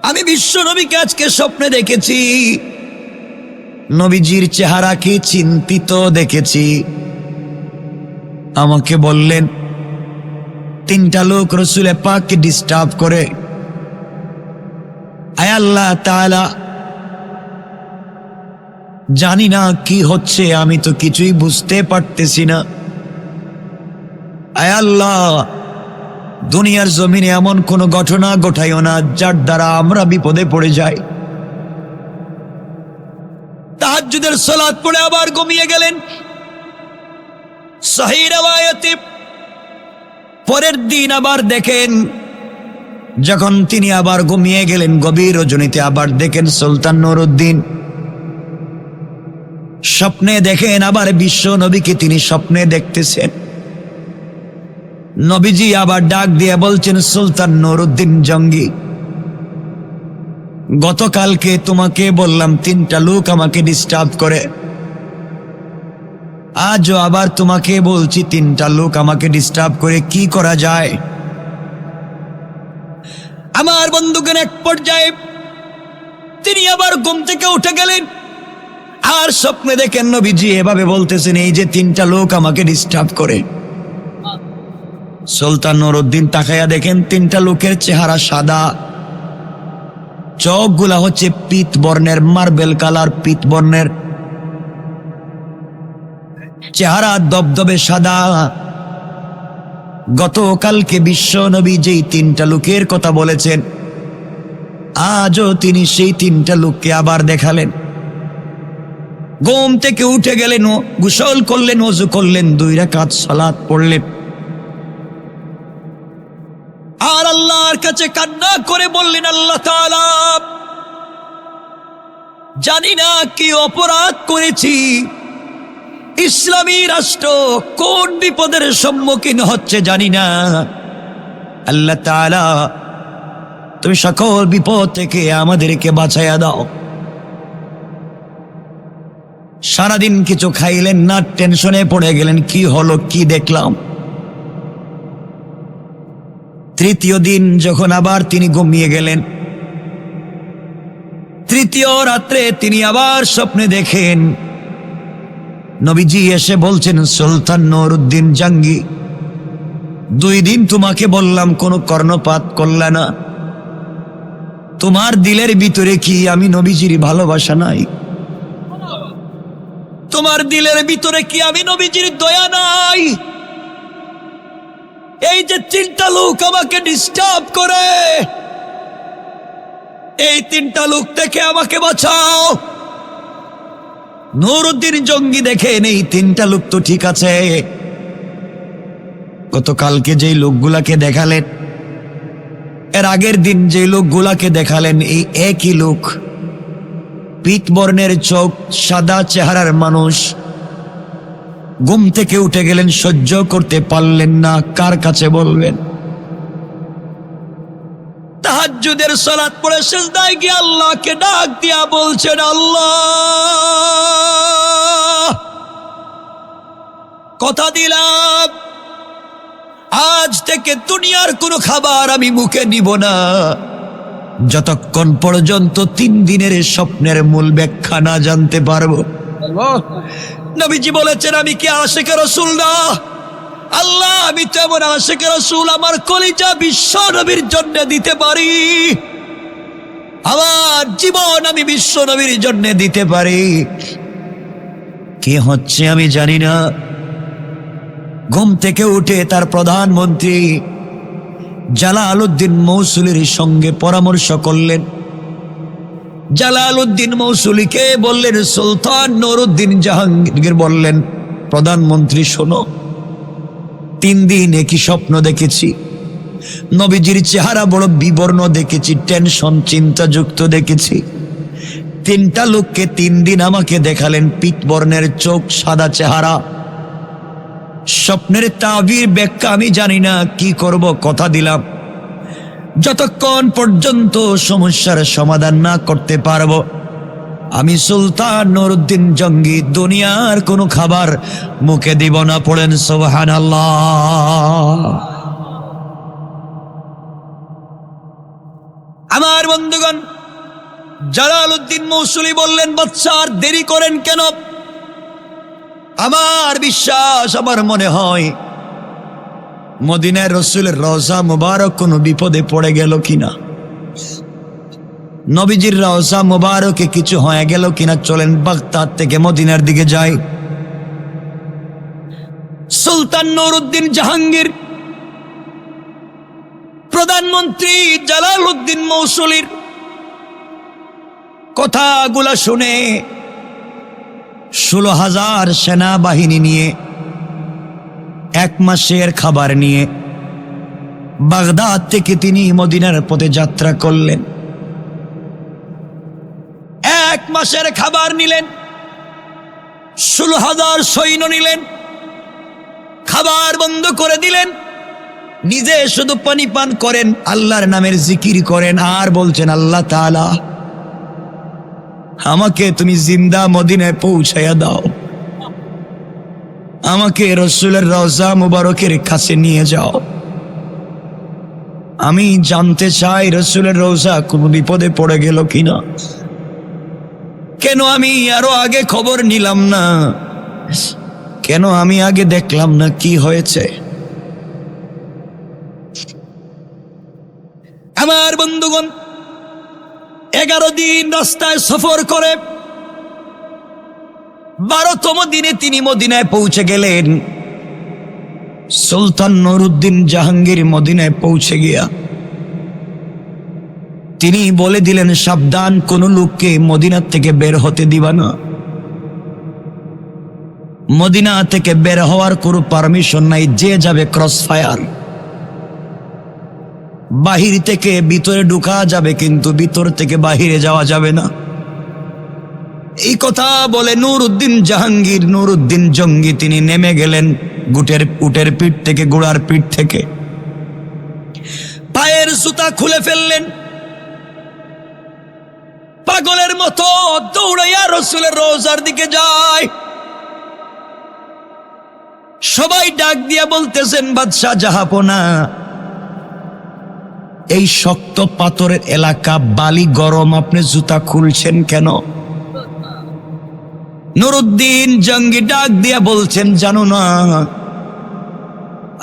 Speaker 1: আমি বিশ্ব নবীকে আজকে স্বপ্নে দেখেছি, নবীজির চেহারা কি চিন্তিত দেখেছি। আমাকে বললেন 3টা লোক রাসূল পাককে ডিস্টার্ব করে। আয় আল্লাহ তাআলা, জানি না কি হচ্ছে, আমি তো কিছুই বুঝতে পারতেছি না। আয় আল্লাহ, দুনিয়ার জমিনে এমন কোন ঘটনা ঘটাইও না যার দ্বারা আমরা বিপদে পড়ে যাই। সালাত পড়ে আবার ঘুমিয়ে গেলেন। সহিহ riwayate পরের দিন আবার দেখেন, যখন তিনি আবার ঘুমিয়ে গেলেন গভীর রজনীতে, আবার দেখেন সুলতান নুরউদ্দিন স্বপ্নে দেখেন, আবার বিশ্ব নবীকে তিনি স্বপ্নে দেখতেছেন। নবীজি আবার ডাক দিয়ে বলছেন, সুলতান নুরউদ্দিন জঙ্গি, গতকালকে তোমাকে বললাম 3টা লোক আমাকে ডিস্টার্ব করে, আজও আবার তোমাকে বলছি 3টা লোক আমাকে ডিস্টার্ব করে, কি করা যায়? আমার বন্ধুগণ, এক পর্যায়ে তিনি আবার ঘুম থেকে উঠে গেলেন, আর স্বপ্নে দেখেন নবীজি এভাবে বলতেছেন, এই যে 3টা লোক আমাকে ডিস্টার্ব করে। সুলতান নুরউদ্দিন তাকায়া দেখেন 3টা লোকের চেহারা সাদা, চোখগুলা হচ্ছে পিত বর্ণের, মার্বেল কালার পিত বর্ণের, চেহারা দবদবে সাদা। গতকালকে বিশ্ব নবী যেই 3টা লোকের কথা বলেছেন, আজও তিনি সেই 3টা লোককে আবার দেখালেন। ঘুম থেকে উঠে গেলেন, গোসল করলেন, ওযু করলেন, 2 রাকাত সালাত পড়লেন, আর আল্লাহর কাছে কান্না করে বললেন, আল্লাহ তাআলা, জানি না কি অপরাধ করেছি, ইসলামী রাষ্ট্র কোন বিপদের সম্মুখীন হচ্ছে জানি না, আল্লাহ তাআলা তুমি সকল বিপদ থেকে আমাদেরকে বাঁচাইয়া দাও। সারাদিন কিছু খাইলেন না, টেনশনে পড়ে গেলেন, কি হলো, কি দেখলাম। 3য় দিন যখন আবার তিনি ঘুমিয়ে গেলেন, 3য় রাত্রে তিনি আবার স্বপ্নে দেখেন নবীজি এসে বলছেন, সুলতান নুরউদ্দিন জঙ্গি, 2 দিন তোমাকে বললাম, কোনো কর্ণপাত করলে না, তোমার দিলের ভিতরে কি আমি নবীজির ভালোবাসা নাই? তোমার দিলের ভিতরে কি আমি নবীজির দয়া নাই? এই যে 3টা লোক আমাকে ডিস্টার্ব করে, এই 3টা লোক থেকে আমাকে বাঁচাও। নুরউদ্দিন জঙ্গি দেখেন, এই 3টা লোক তো ঠিক আছে, গতকালকে যেই লোকগুলাকে দেখালেন, এর আগের দিন যে লোকগুলাকে দেখালেন, এই একই লোক, পিত বর্ণের চোখ, সাদা চেহারার মানুষ। ঘুম থেকে উঠে গেলেন, সহ্য করতে পারলেন না, কার কাছে বলবেন? তাহাজ্জুদের সালাত পড়ে সিজদায় গিয়ে আল্লাহকে ডাক দিয়া বলছেন, আল্লাহ, কথা দিলাম আজ থেকে দুনিয়ার কোনো খাবার আমি মুখে নিব না, যতক্ষণ পর্যন্ত 3 দিনের স্বপ্নের মূল ব্যাখ্যা না জানতে পারবো। নবীজি বলেছেন, আমি কি আশিক রাসূল না? আল্লাহ, আমি তো এমন আশিক রাসূল, আমার কলিজা বিশ্ব নবীর জন্য দিতে পারি, আমার জীবন আমি বিশ্ব নবীর জন্য দিতে পারি। কি হচ্ছে আমি জানি না। ঘুম থেকে উঠে তার প্রধানমন্ত্রী জালালউদ্দিন মৌসুলির সঙ্গে পরামর্শ করলেন। জালালউদ্দিন মৌসুলিকে বললেন, সুলতান নুরউদ্দিন জাহাঙ্গীর বললেন, প্রধানমন্ত্রী শোনো, 3 দিন একই স্বপ্ন দেখেছি, নবীজির চেহারা বড় বিবর্ণ দেখেছি, টেনশন চিন্তাযুক্ত দেখেছি। 3টা লোককে 3 দিন আমাকে দেখালেন, পিত বর্ণের চোখ, সাদা চেহারা। স্বপ্নের তাবির ব্যাখ্যা আমি জানি না, কি করব? কথা দিলাম যতক্ষণ পর্যন্ত সমস্যার সমাধান না করতে পারবো, আমি সুলতান নুরউদ্দিন জঙ্গি দুনিয়ার কোনো খাবার মুখে দিব না। পড়েন সুবহানাল্লাহ। আমার বন্ধুগণ, জালালউদ্দিন মৌসুলি বললেন, বাদশা আর দেরি করেন কেন? আমার বিশ্বাস, আমার মনে হয় মদিনার রাসূলের রওজা মুবারক কোনো বিপদে পড়ে গেল কিনা, নবীজির রওজা মুবারকে কিছু হয়ে গেল কিনা। চলেন বাগদাদ থেকে মদিনার দিকে যাই। সুলতান নুরউদ্দিন জাহাঙ্গীর প্রধানমন্ত্রী জালালউদ্দিন মৌসুলির কথাগুলা শুনে 16,000 সেনাবাহিনী নিয়ে 1 মাসের খাবার নিয়ে বাগদাদ থেকে তিনি মদিনার পথে যাত্রা করলেন। 1 মাসের খাবার নিলেন, 16,000 সৈন্য নিলেন, খাবার বন্ধ করে দিলেন, নিজে শুধু পানি পান করেন, আল্লাহর নামের জিকির করেন আর বলছেন, আল্লাহ তাআলা আমাকে তুমি জিন্দা মদিনায় পৌঁছায়া দাও, আমাকে রাসূলের রওজা মুবারকের কাছে নিয়ে যাও। আমি জানতে চাই রাসূলের রওজা কোনো বিপদে পড়ে গেল কিনা, কেন আমি আরো আগে খবর নিলাম না, কেন আমি আগে দেখলাম না কি হয়েছে। আমার বন্ধুগণ, 11 দিন রাস্তায় সফর করে 12তম দিনে তিনি মদিনায় পৌঁছে গেলেন। সুলতান নুরউদ্দিন জাহাঙ্গীর মদিনায় পৌঁছে গিয়া তিনি বলে দিলেন, সাবধান, কোন লোককে মদিনা থেকে বের হতে দিবা না, মদিনা থেকে বের হওয়ার কোনো পারমিশন নাই, যে যাবে ক্রস ফায়ার। বাহির থেকে ভিতরে ঢুকা যাবে কিন্তু ভিতর থেকে বাহিরে যাওয়া যাবে না। এই কথা বলে নুরউদ্দিন জাহাঙ্গীর, নুরউদ্দিন জঙ্গি তিনি নেমে গেলেন উটের পিঠ থেকে, ঘোড়ার পিঠ থেকে পায়ের জুতা খুলে ফেললেন, পাগলের মতো দৌড়াইয়া রাসূলের রওজার দিকে যায়। সবাই ডাক দিয়া বলতেছেন, বাদশাহ জাহাপনা, এই শক্ত পাথরের এলাকা, বালি গরম, আপনি জুতা খুলছেন কেন? নুরউদ্দিন জঙ্গি ডাক দিয়া বলছেন, জানো না,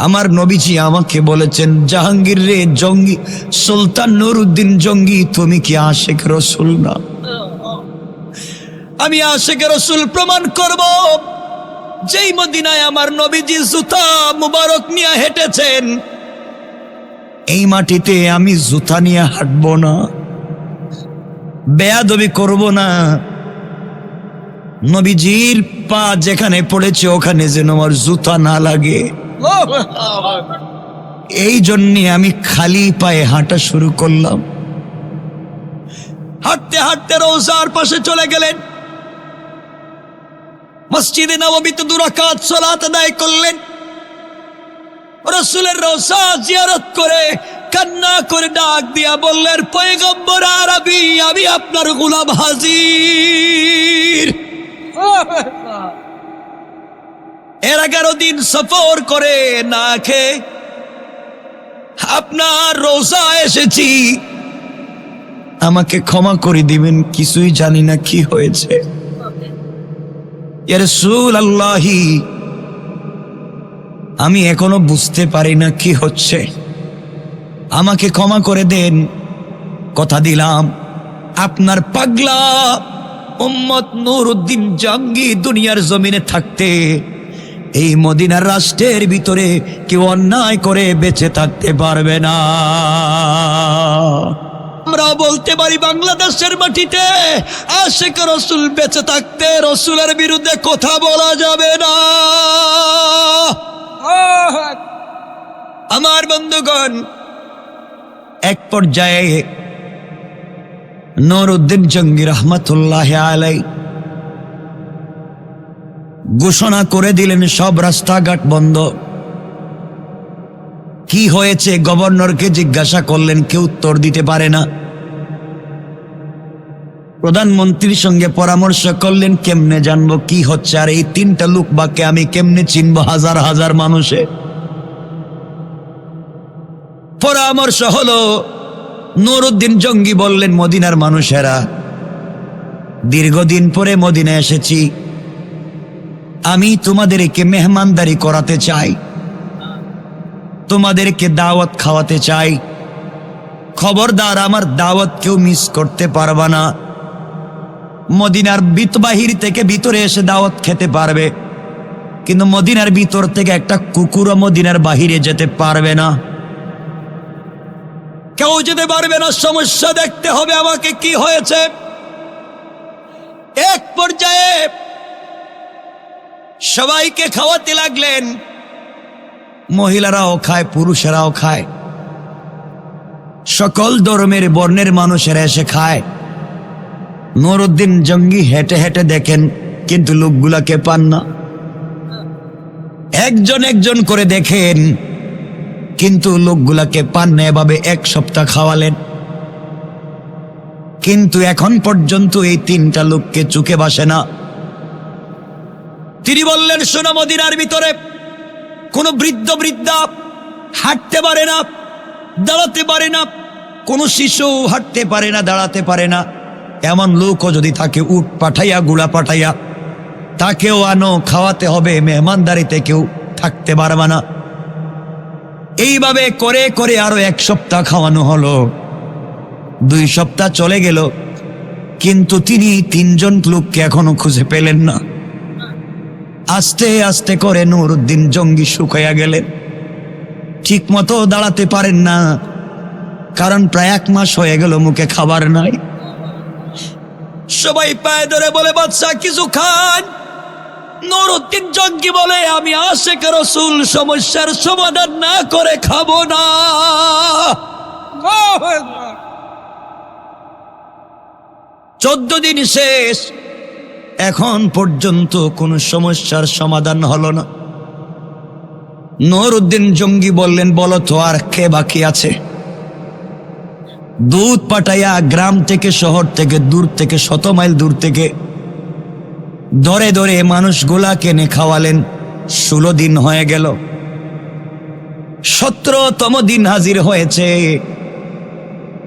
Speaker 1: আমার নবীজি আমাকে বলেছেন, জাহাঙ্গীর রে জঙ্গি, সুলতান নুরউদ্দিন জঙ্গি, তুমি কি আশিক রাসূল না? আমি আশিক রাসূল প্রমাণ করব, যেই মদিনায় আমার নবীজি জুতা মুবারক নিয়ে হেঁটেছেন, এই মাটিতে আমি জুতা নিয়ে হাঁটবো না, বেয়াদবি করব না। নবীজির পা যেখানে পড়েছে ওখানে যেন আমার জুতা না লাগে, এই জন্য আমি খালি পায়ে হাঁটা শুরু করলাম। হাঁটতে হাঁটতে রওজার পাশে চলে গেলেন, মসজিদে নববীতে 2 রাকাত সালাত আদায় করলেন। রাসূলের রওজা জিয়ারত করে কান্না করে ডাক দিয়া বললেন, পয়গম্বর আরবি, আমি আপনার গোলাম হাজির। এর 11 দিন সফর করে না খেয়ে আপনার রওজা এসেছি, আমাকে ক্ষমা করে দিবেন, কিছুই জানি না কি হয়েছে। ইয়া রাসূলুল্লাহ, আমি এখনো বুঝতে পারি না কি হচ্ছে, আমাকে ক্ষমা করে দেন, কথা দিলাম আপনার পাগলা উম্মত নুরউদ্দিন জঙ্গি দুনিয়ার জমিনে থাকতে এই মদিনার রাষ্ট্রের ভিতরে কেউ অন্যায় করে বেঁচে থাকতে পারবে না। আমরা বলতে পারি বাংলাদেশের মাটিতে আশিক রাসূল বেঁচে থাকতে রাসূলের বিরুদ্ধে কথা বলা যাবে না। আমার বন্ধুগণ, এক পর্যায়ে নুরউদ্দিন জঙ্গি রহমতুল্লাহ আলাই ঘোষণা করে দিলেন, সব রাস্তাঘাট বন্ধ। কি হয়েছে গভর্নরকে জিজ্ঞাসা করলেন, কেউ উত্তর দিতে পারে না। প্রধানমন্ত্রীর সঙ্গে পরামর্শ করলেন, কেমনে জানবো কি হচ্ছে, আর এই 3টা লোক বাকে আমি কেমনে চিনবো হাজার হাজার মানুষে। পরামর্শ হলো, নুরউদ্দিন জঙ্গি বললেন, মদিনার মানুষেরা, দীর্ঘদিন পরে মদিনা এসেছি, আমি তোমাদেরকে মেহমানদারি করাতে চাই, তোমাদেরকে দাওয়াত খাওয়াতে চাই। খবরদার, আমার দাওয়াত কেউ মিস করতে পারবা না। মদিনার বাহির থেকে ভিতরে এসে দাওয়াত খেতে পারবে, কিন্তু মদিনার ভিতর থেকে একটা কুকুরও মদিনার বাহিরে যেতে পারবে না, কেউ যেতে পারবে না। সমস্যা দেখতে হবে আমাকে কি হয়েছে। এক পর্যায়ে সবাইকে খাওয়াতে লাগলেন। মহিলারাও খায়, পুরুষেরাও খায়, সকল ধর্মের বর্ণের মানুষেরা এসে খায়। নুরউদ্দিন জঙ্গি হেঁটে হেঁটে দেখেন, কিন্তু লোকগুলাকে পান না। একজন একজন করে দেখেন, কিন্তু লোকগুলাকে পান না। এভাবে 1 সপ্তাহ খাওয়ালেন, কিন্তু এখন পর্যন্ত এই 3টা লোককে চোখে ভাসে না। তিনি বললেন, শোনো, মদিনার ভিতরে কোনো বৃদ্ধ বৃদ্ধা হাঁটতে পারে না, দাঁড়াতে পারে না, কোনো শিশু হাঁটতে পারে না, দাঁড়াতে পারে না। এমন লোকও যদি থাকে, উট পাঠাইয়া, গুড়া পাঠাইয়া তাকেও আনো, খাওয়াতে হবে। মেহমানদারিতে কেউ থাকতে পারবে না। এইভাবে করে করে আরো 1 সপ্তাহ খাওয়ানো হলো। 2 সপ্তাহ চলে গেল, কিন্তু তিনি 3 জন লোককে এখনো খুঁজে পেলেন না। আস্তে আস্তে করে নুরউদ্দিন জঙ্গি শুকাইয়া গেলেন, ঠিক মতো দাঁড়াতে পারেন না, কারণ প্রায় 1 মাস হয়ে গেল মুখে খাবার নাই। সবাই পায়ে ধরে বলে, বাদশাহ কিছু খান। নুরউদ্দিন জঙ্গি বলে, আমি আশিক রাসূল, সমস্যার সমাধান না করে খাবো না। 14 দিন শেষ, এখন পর্যন্ত কোনো সমস্যার সমাধান হলো না। নুরউদ্দিন জঙ্গি বললেন, বলো তো আর কে বাকি আছে? দুধ পাঠাইয়া গ্রাম থেকে, শহর থেকে, দূর থেকে, 100 মাইল দূর থেকে ধরে ধরে মানুষগুলা কেনে খাওয়ালেন। 16 দিন হয়ে গেল, 17তম দিন হাজির হয়েছে,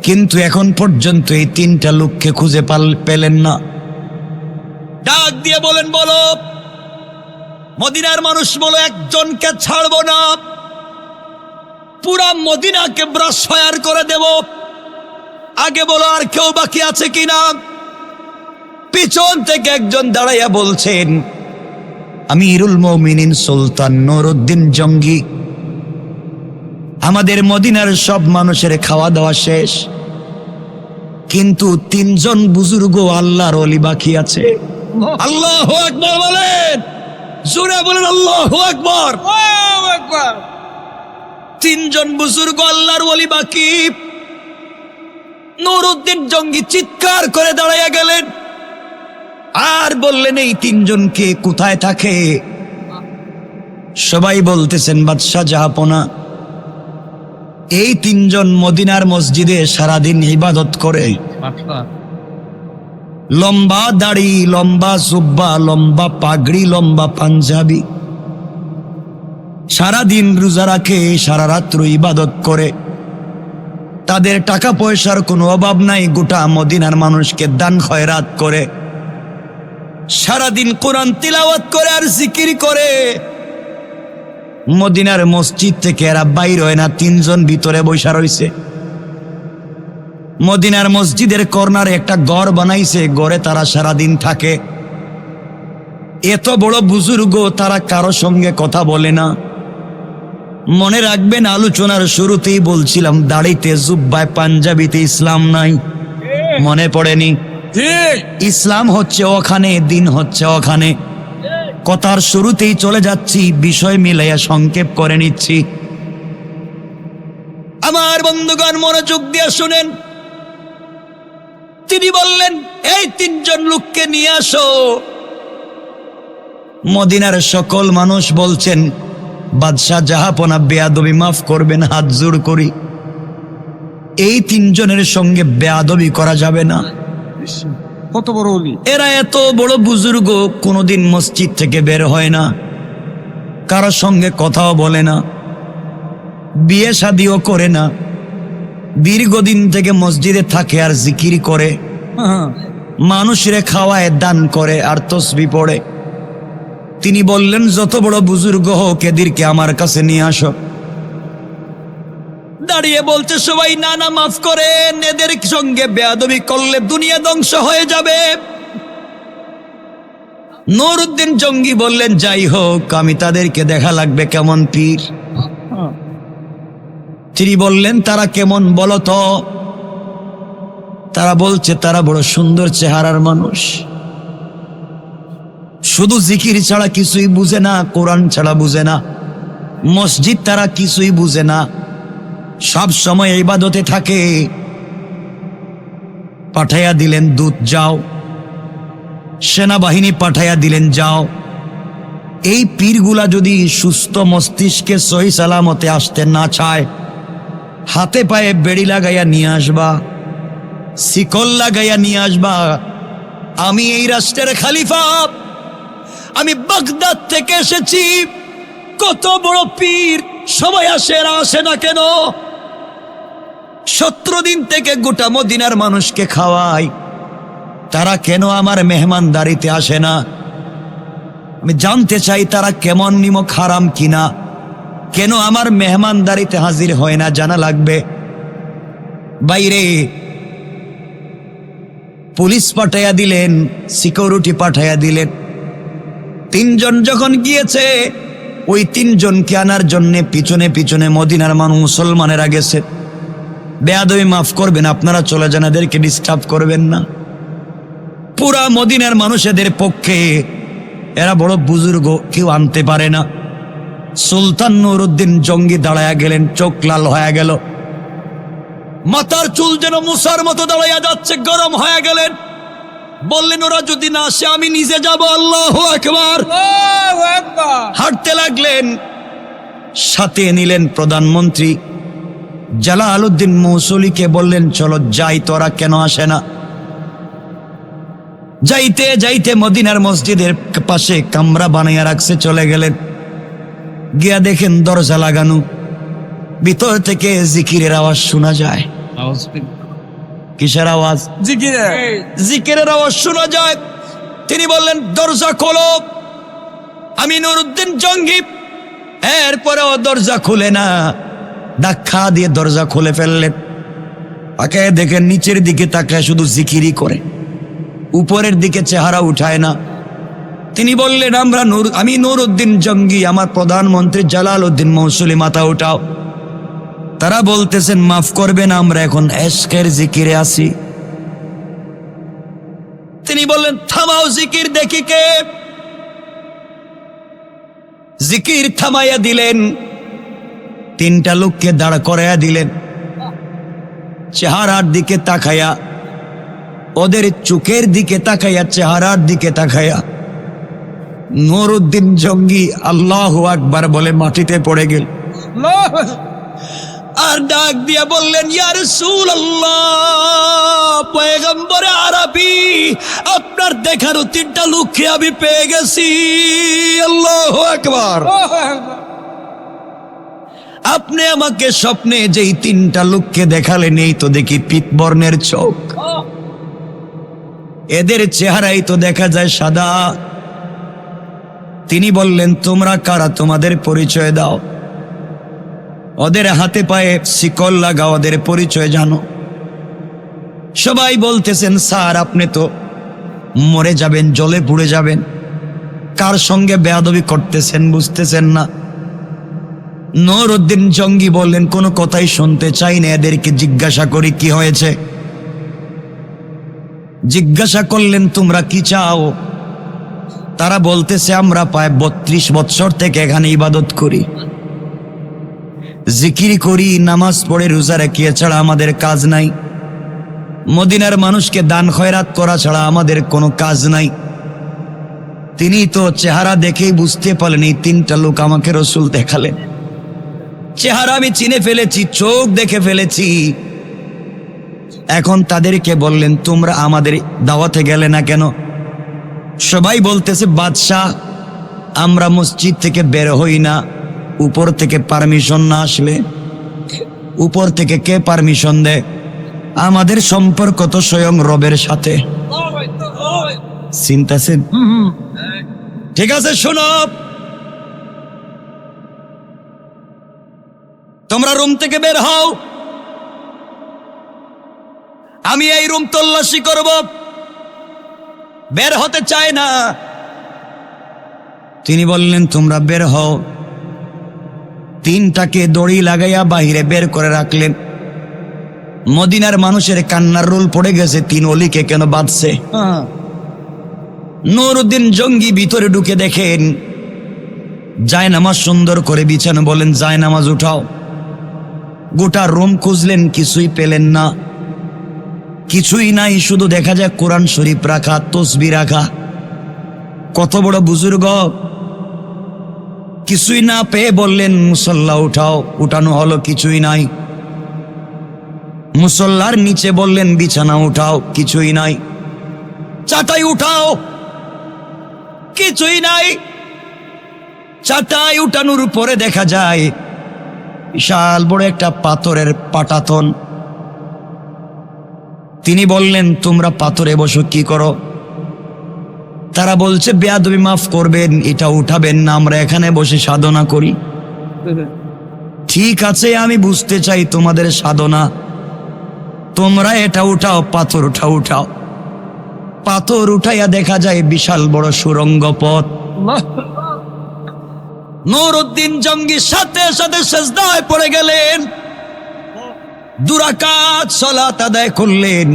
Speaker 1: কিন্তু এখন পর্যন্ত এই 3টা লোককে খুঁজে পেলেন না। ডাক দিয়ে বলেন, বলো মদিনার মানুষ, বলো একজনকে ছাড়বো না, পুরা মদিনাকে ব্রাশ ফায়ার করে দেব। আগে বলো আর কেউ বাকি আছে কিনা? পিছন থেকে একজন দাঁড়াইয়া বলছেন, আমিরুল মুমিনিন সুলতান নুরউদ্দিন জঙ্গি, আমাদের মদিনার সব মানুষের খাওয়া দাওয়া শেষ, কিন্তু 3 জন বুজুর্গ আল্লাহর ওলি বাকি আছে। আল্লাহু আকবার বলেন, জোরে বলেন আল্লাহু আকবার। 3 জন বুজুর্গ আল্লাহর ওলি বাকি। নুরউদ্দিন জঙ্গি চিৎকার করে দাঁড়াইয়া গেলেন আর বললেন, এই 3 জনকে কোথায় থাকে? সবাই বলতেছেন, বাদশাহ জাহাপনা, এই 3 জন মদিনার মসজিদে সারাদিন ইবাদত করে, লম্বা দাড়ি, লম্বা জুব্বা, লম্বা পাগড়ি, লম্বা পাঞ্জাবি, সারাদিন রোজা রাখে, সারা রাত্র ইবাদত করে। তাদের টাকা পয়সার কোনো অভাব নাই, গোটা মদিনার মানুষকে দান খয়রাত করে, সারাদিন কোরআন তিলাওয়াত করে আর জিকির করে। মদিনার মসজিদ থেকে এরা বাইর হয় না, 3 জন ভিতরে বসা রয়েছে। মদিনার মসজিদের কর্নারে একটা ঘর বানাইছে, ঘরে তারা সারাদিন থাকে। এত বড় বুজুর্গ, তারা কারো সঙ্গে কথা বলে না। মনে রাখবেন, আলোচনার শুরুতেই বলছিলাম, দাড়িতে, জুব্বায়, পাঞ্জাবিতে ইসলাম নাই। মনে পড়েনি? ইসলাম হচ্ছে ওখানে, দিন হচ্ছে ওখানে। কথার শুরুতেই চলে যাচ্ছি, বিষয় মিলাইয়া সংক্ষেপ করে নিচ্ছি। আমার বন্ধুগণ মনোযোগ দিয়ে শুনেন। তিনি বললেন, এই 3 জন লোককে নিয়ে আসো। মদিনার সকল মানুষ বলছেন, বাদশাহ জাহাপনা, বেয়াদবি মাফ করবেন, হাত জোড় করি, এই 3 জনের সঙ্গে বেয়াদবি করা যাবে না।
Speaker 2: কত বড় ওলি!
Speaker 1: এরা এত বড় বুজুর্গ, কোনোদিন মসজিদ থেকে বের হয় না, কারোর সঙ্গে কথাও বলে না, বিয়ে শাদিও করে না, দীর্ঘদিন থেকে মসজিদে থাকে আর জিকির করে, মানুষের খাওয়ায়, দান করে আর তসবিহ পড়ে। তিনি বললেন, যত বড় বুজুর্গ হোক, এদেরকে আমার কাছে নিয়ে আসো। দাঁড়িয়ে বলছে সবাই, না না, মাফ করেন, এদের সঙ্গে বেয়াদবি করলে দুনিয়া ধ্বংস হয়ে যাবে। নুরউদ্দিন জঙ্গি বললেন, যাই হোক, আমি তাদেরকে দেখা লাগবে কেমন পীর। তিনি বললেন, তারা কেমন বলো তো? তারা বলছে, তারা বড় সুন্দর চেহারার মানুষ, শুধু জিকির ছাড়া কিছুই বুঝে না, কোরআন ছাড়া বুঝে না, মসজিদ তারা কিছুই বুঝে না, সব সময় ইবাদতে থাকে। পাঠাইয়া দিলেন দূত, যাও। সেনাবাহিনী পাঠাইয়া দিলেন, যাও। এই পীরগুলা যদি সুস্থ মস্তিষ্কে সহি সালামতে আসতে না চায়, হাতে পায়ে বেড়ি লাগাইয়া নিয়ে আসবা, শিকল লাগাইয়া নিয়ে আসবা। আমি এই রাষ্ট্রের খলিফা, আমি বাগদাদ থেকে এসেছি। কত বড় পীর, সবাই আসে না কেন? 17 দিন থেকে গোটা মদিনার মানুষকে খাওয়াই, তারা কেন আমার মেহমানদারিতে আসে না? আমি জানতে চাই তারা কেমন নিমক হারাম কিনা, কেন আমার মেহমানদারিতে হাজির হয় না, জানা লাগবে। বাইরে পুলিশ পাঠাইয়া দিলেন, সিকিউরিটি পাঠাইয়া দিলেন। 3 জন যখন গিয়েছে, ওই 3 জনকে আনার জন্য পিছনে পিছনে মদিনার মানুষ মুসলমানেরা গেছে। বেয়াদবি মাফ করবেন, আপনারা চলে যান, এদেরকে ডিস্টার্ব করবেন না। পুরা মদিনার মানুষেদের পক্ষে এরা বড় বুজুর্গ, কেউ আনতে পারে না। সুলতান নুরউদ্দিন জঙ্গি দাঁড়ায়া গেলেন, চোখ লাল হয়ে গেল, মাথার চুল যেন মুসার মতো দাঁড়াইয়া যাচ্ছে, গরম হয়ে গেলেন। বললেন, ওরা যদি না আসে আমি নিজে যাব। আল্লাহু আকবার। হাঁটতে লাগলেন, সাথে নিলেন প্রধানমন্ত্রী জালালউদ্দিন মৌসুলিকে, বললেন, চলো যাই, তোরা কেন আসে না? যাইতে যাইতে মদিনার মসজিদের পাশে কামরা বানাইয়া রাখছে, চলে গেলেন। গিয়া দেখেন দরজা লাগানো, ভিতর থেকে জিকিরের আওয়াজ শোনা যায়। কিসের আওয়াজ? জিকিরের আওয়াজ শোনা যায়। তিনি বললেন, দরজা খোলো। আমি নুরউদ্দিন জঙ্গি। এরপরেও দরজা খুলে না, ধাক্কা দিয়ে দরজা খুলে ফেললেন। তাকে দেখেন নিচের দিকে তাকায় শুধু জিকিরই করে, উপরের দিকে চেহারা উঠায় না। তিনি বললেন, আমি নুরউদ্দিন জঙ্গি, আমার প্রধানমন্ত্রী জালালউদ্দিন মৌসুলি, মাথা উঠাও। তারা বলতেছেন, মাফ করবেন, আমরা এখন এশকের জিকিরে আছি। তিনি বললেন, থামাও জিকির, দেখি কে। জিকির থামাইয়া দিলেন, 3টা লোককে দাঁড় করাইয়া দিলেন। চেহারার দিকে তাকাইয়া, ওদের চোখের দিকে তাকাইয়া, চেহারার দিকে তাকাইয়া নুরউদ্দিন জঙ্গি আল্লাহু আকবার বলে মাটিতে পড়ে গেল। আর ডাক দিয়া বললেন, ইয়া রাসূলুল্লাহ, পয়গম্বরে আরবি, আপনার দেখানো 3টা লোককে আমি পেয়ে গেছি। আল্লাহু আকবার। আপনি আমাকে স্বপ্নে যেই 3টা লোককে দেখালেন, এই তো দেখি পিতবর্ণের চোখ, এদের চেহারাই তো দেখা যায় সাদা। তিনি বললেন, তোমরা কারা, তোমাদের পরিচয় দাও। ওদের হাতে পায়ে শিকল লাগাও, ওদের পরিচয় জানো। সবাই বলতেছেন, স্যার আপনি তো মরে যাবেন, জলে পুড়ে যাবেন, কার সঙ্গে বেয়াদবি করতেছেন বুঝতেছেন না। নুরউদ্দিন জঙ্গি বললেন, কোনো কথাই শুনতে চাই না, এদেরকে জিজ্ঞাসা করি কি হয়েছে। জিজ্ঞাসা করলেন, তোমরা কি চাও? তারা বলতেছে, আমরা প্রায় 32 বছর থেকে এখানে ইবাদত করি, জিকির করি, নামাজ পড়ে, রোজা রাখি, ছাড়া আমাদের কাজ নাই। মদিনার মানুষকে দান খয়রাত করা ছাড়া আমাদের কোনো কাজ নাই। তিনি তো চেহারা দেখেই বুঝতে পারলেন, এই 3টা লোক আমাকে রসুল দেখালেন। চেহারা আমি চিনে ফেলেছি, চোখ দেখে ফেলেছি। এখন তাদেরকে বললেন, তোমরা আমাদের দাওয়াতে গেলে না কেন? সবাই বলতেছে, বাদশাহ, আমরা মসজিদ থেকে বের হই না উপর থেকে পারমিশন না আসলে। উপর থেকে কে পারমিশন দেয়? আমাদের সম্পর্ক তো স্বয়ং রবের সাথে। চিন্তাছেন? ঠিক আছে, শোনো, তোমরা রুম থেকে বের হও, আমি এই রুম তল্লাশি করব। বের হতে চায় না। তিনি বললেন, তোমরা বের হও। 3টাকে দড়ি লাগাইয়া বাহিরে বের করে রাখলেন। মদিনার মানুষের কান্নার রোল পড়ে গেছে, 3 অলিকে কেন বাঁধছে? নুরউদ্দিন জঙ্গি ভিতরে ঢুকে দেখেন জায়নামাজ সুন্দর করে বিছানো, বলেন জায়নামাজ উঠাও। গোটা রুম খুঁজলেন, কিছুই পেলেন না, কিছুই নাই, শুধু দেখা যায় কোরআন শরীফ রাখা, তসবিহ রাখা। কত বড় বুজুর্গ! কিছুই না পেয়ে বললেন মুসল্লা উঠাও। উঠানো হলো, কিছুই নাই। মুসল্লার নিচে বললেন বিছানা উঠাও, কিছুই নাই। চাটাই উঠাও, কিছুই নাই। চাটাই উঠানোর উপরে দেখা যায় বিশাল বড় একটা পাথরের পাটাতন। তিনি বললেন তোমরা পাথরে বসো, কি করো? তারা বলছে বেয়াদবি মাফ করবেন, এটা উঠাবেন না, আমরা এখানে বসে সাধনা করি। ঠিক আছে, আমি বুঝতে চাই তোমাদের সাধনা, তোমরা এটা উঠাও, পাথর উঠাও। পাথর উঠাইয়া দেখা যায় বিশাল বড় সুরঙ্গ পথ। নুরউদ্দিন জঙ্গি সাথে সাথে সিজদায় পড়ে গেলেন, 2 রাকাত সালাত আদায় করলেন,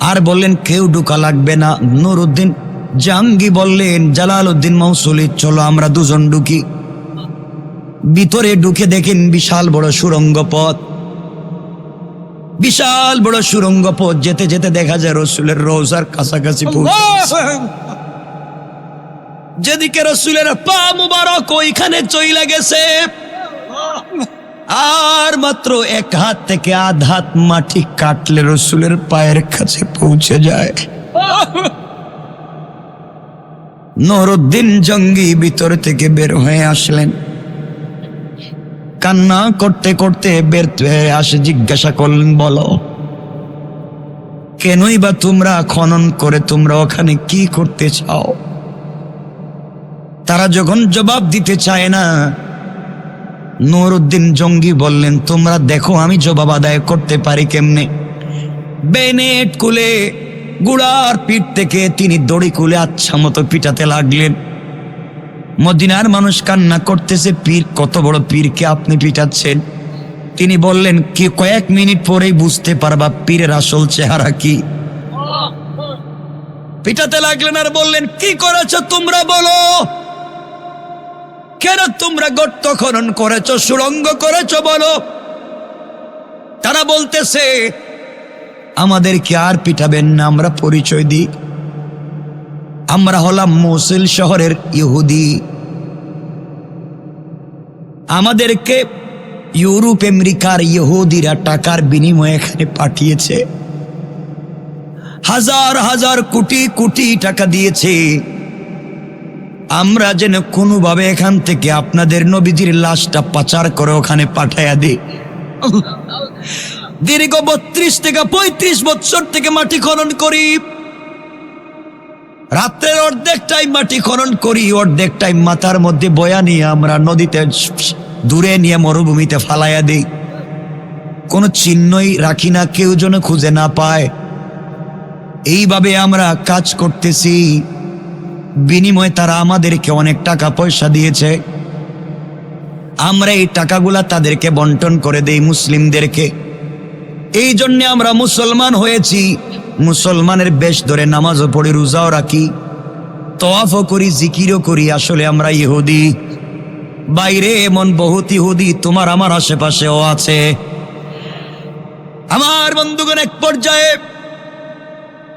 Speaker 1: আর বললেন কেউ ঢোকা লাগবে না। নুরউদ্দিন জঙ্গি বললেন জালালউদ্দিন মৌসুলি, চলো আমরা দুজন ঢুকি। ভিতরে ঢুকে দেখেন বিশাল বড় সুরঙ্গ পথ, বিশাল বড় সুরঙ্গ পথ। যেতে যেতে দেখা যায় রসুলের রওজার কাছাকাছি পৌঁছে। যেদিকে রসুলের পা মুবারক ওইখানে চইলা গেছে, আর মাত্র 1 হাত থেকে আধ হাত মাটি কাটলে রসুলের পায়ের কাছে পৌঁছে যায়। নুরউদ্দিন জঙ্গি ভিতর থেকে বের হয়ে আসলেন, কান্না করতে করতে বের হয়ে আসে, জিজ্ঞাসা করলেন বলো কেনই বা তোমরা খনন করে তোমরা ওখানে কি করতে চাও? তারা যখন জবাব দিতে চায় না, নুরউদ্দিন জঙ্গি বললেন তোমরা দেখো আমি জবাব আদায় করতে পারি কেমনে। বেনেট কুলে গুড়ার পিঠ থেকে তিনি দড়ি কুলে আচ্ছা মতো পিটাতে লাগলেন। মদিনার মানুষ কান্না করতেছে, পীর, কত বড় পীরকে আপনি পিটাচ্ছেন? তিনি বললেন কি কয়েক মিনিট পরেই বুঝতে পারবা পীরের আসল চেহারা কি। পিটাতে লাগলেন আর বললেন কি করেছো তোমরা বলো, কেন তোমরা গর্ত খনন করেছো, সুড়ঙ্গ করেছো বলো। তারা বলতেছে আমাদেরকে আর পিটাবেন না, আমরা পরিচয় দিই, আমরা হলাম মৌসুল শহরের ইহুদি। আমাদেরকে ইউরোপ আমেরিকার ইহুদিরা টাকার বিনিময়ে এখানে পাঠিয়েছে, হাজার হাজার কোটি কোটি টাকা দিয়েছে, আমরা যেন কোনোভাবে এখান থেকে আপনাদের নবীজির লাশটা পাচার করে ওখানে পাঠাইয়া দিই। দীর্ঘ 32 থেকে 35 বছর থেকে মাটি খনন করি, রাত্রের অর্ধেক টাইম মাটি খনন করি, অর্ধেক টাইম মাথার মধ্যে বয়া নিয়ে আমরা নদীতে দূরে নিয়ে মরুভূমিতে ফালাইয়া দিই, কোনো চিহ্নই রাখি না, কেউ যেন খুঁজে না পায়। এইভাবে আমরা কাজ করতেছি, বিনিময়ে তারা আমাদেরকে অনেক টাকা পয়সা দিয়েছে, আমরা এই টাকাগুলা তাদেরকে বন্টন করে দেই মুসলিমদেরকে। এই জন্য আমরা মুসলমান হয়েছি, মুসলমানের বেশ ধরে নামাজও পড়ি, রোজাও রাখি, তওয়াফও করি, জিকিরও করি, আসলে আমরা ইহুদি। বাইরে এমন বহুত ইহুদি তোমার আমার আশেপাশেও আছে। আমার বন্ধুগণ, এক পর্যায়ে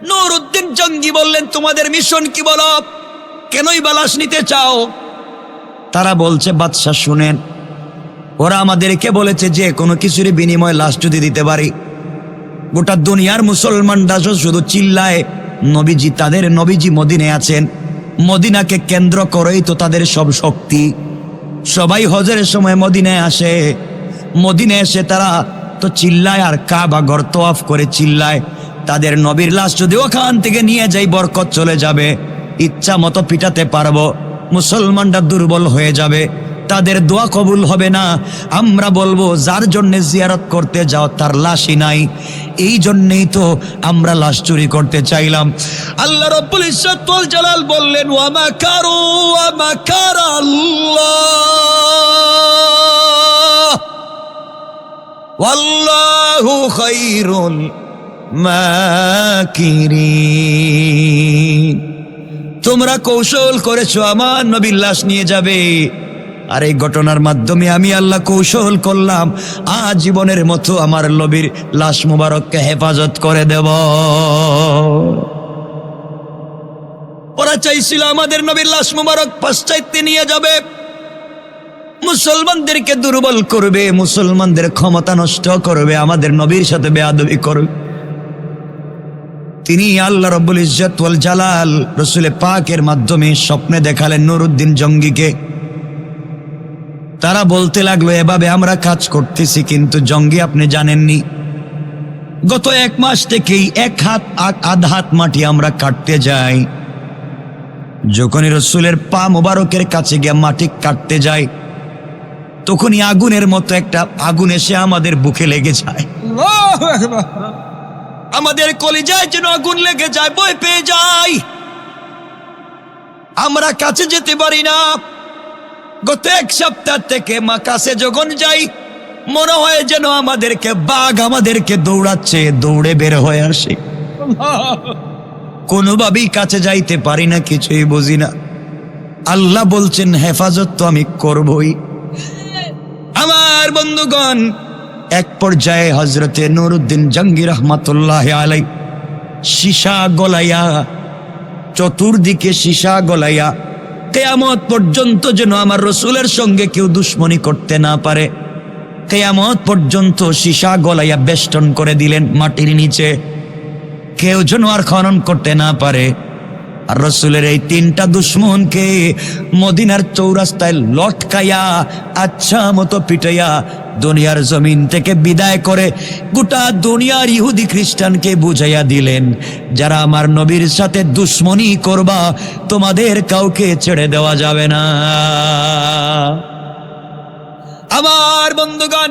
Speaker 1: নুরউদ্দিন জঙ্গি বললেন তোমাদের মিশন কি বলো, কেনই বালাশ নিতে চাও? তারা বলছে বাদশাহ শুনেন, ওরা আমাদেরকে বলেছে যে কোনো কিছুর বিনিময়ে লাশ যদি দিতে পারি, গোটা দুনিয়ার মুসলমানরা শুধু চিল্লায় নবীজি, তাদের নবীজি মদিনায় আছেন, মদিনাকে কেন্দ্র করেই তো তাদের সব শক্তি। সবাই হজের সময় মদিনায় আসে, মদিনায় এসে তারা তো চিল্লায় আর কাবা ঘর তওয়াফ করে চিল্লায়, তাদের নবীর লাশ যদি ওখান থেকে নিয়ে যাই বরকত চলে যাবে, ইচ্ছা মতো পিটাতে পারবো, মুসলমানরা দুর্বল হয়ে যাবে, তাদের দোয়া কবুল হবে না। আমরা বলবো যার জন্য জিয়ারত করতে যাও তার লাশই নাই, এই জন্যই তো আমরা লাশ চুরি করতে চাইলাম। আল্লাহ রাব্বুল ইজ্জত ওয়াল জালাল বললেন ওয়া মাকারু ওয়া মাকারাল্লাহ ওয়াল্লাহু খায়রুল মাকিরিন। তোমরা কৌশল করেছো আমার নবীর লাশ নিয়ে যাবে, আর এই ঘটনার মাধ্যমে আমি আল্লাহ কৌশল করলাম আজীবনের মতো আমার নবীর লাশ মুবারককে হেফাজত করে দেব। ওরা চাইছিল আমাদের নবীর লাশ মুবারক পাশ্চাত্যে নিয়ে যাবে, মুসলমানদেরকে দুর্বল করবে, মুসলমানদের ক্ষমতা নষ্ট করবে, আমাদের নবীর সাথে বেয়াদবি করবে। তিনি আল্লাহ রব্বুল ইজ্জত ওয়াল জালাল রসুল পাকের মাধ্যমে স্বপ্নে দেখালেন নুরউদ্দিন জঙ্গিকে। তারা বলতে লাগলো, এভাবে আমরা কাজ করতেছি, কিন্তু জঙ্গি আপনি জানেননি গত 1 মাস থেকেই 1 হাত আধা হাত মাটি আমরা কাটতে যাই, যখনই রসুলের পা মোবারকের কাছে গিয়ে মাটি কাটতে যাই তখনই আগুনের মতো একটা আগুন এসে আমাদের বুকে লেগে যায়,
Speaker 2: আল্লাহু আকবার।
Speaker 1: আমাদের কলিজায় যেন আগুন লেগে যায়, ভয় পেয়ে যাই, আমরা কাছে যেতে পারি না। গত 1 সপ্তাহ থেকে মা কাছে যখন যাই মনে হয় যেন আমাদেরকে বাঘ আমাদেরকে দৌড়াচ্ছে, দৌড়ে বের হয়ে আসে, কোনোভাবেই কাছে যাইতে পারি না, কিছুই বুঝি না। আল্লাহ বলছেন হেফাজত তো আমি করবই। আমার বন্ধুগণ, এক পর্যায়ে হযরতে নুরউদ্দিন জঙ্গি রহমাতুল্লাহ আলাই সীসা গলাইয়া, চতুর্দিকে সীসা গলাইয়া, কিয়ামত পর্যন্ত যেন আমার রসুলের সঙ্গে কেউ দুশ্মনী করতে না পারে, কিয়ামত পর্যন্ত সীসা গলাইয়া বেষ্টন করে দিলেন মাটির নিচে, কেউ যেন আর খনন করতে না পারে। আর রসুলের এই 3টা দুশ্মনকে মদিনার চৌরাস্তায় লটকাইয়া আচ্ছা মতো পিটাইয়া দুনিয়ার জমিন থেকে বিদায় করে গোটা দুনিয়ার ইহুদি খ্রিস্টানকে বুঝাইয়া দিলেন, যারা আমার নবীর সাথে দুশ্মনী করবা তোমাদের কাউকে ছেড়ে দেওয়া যাবে না। আমার বন্ধুগণ,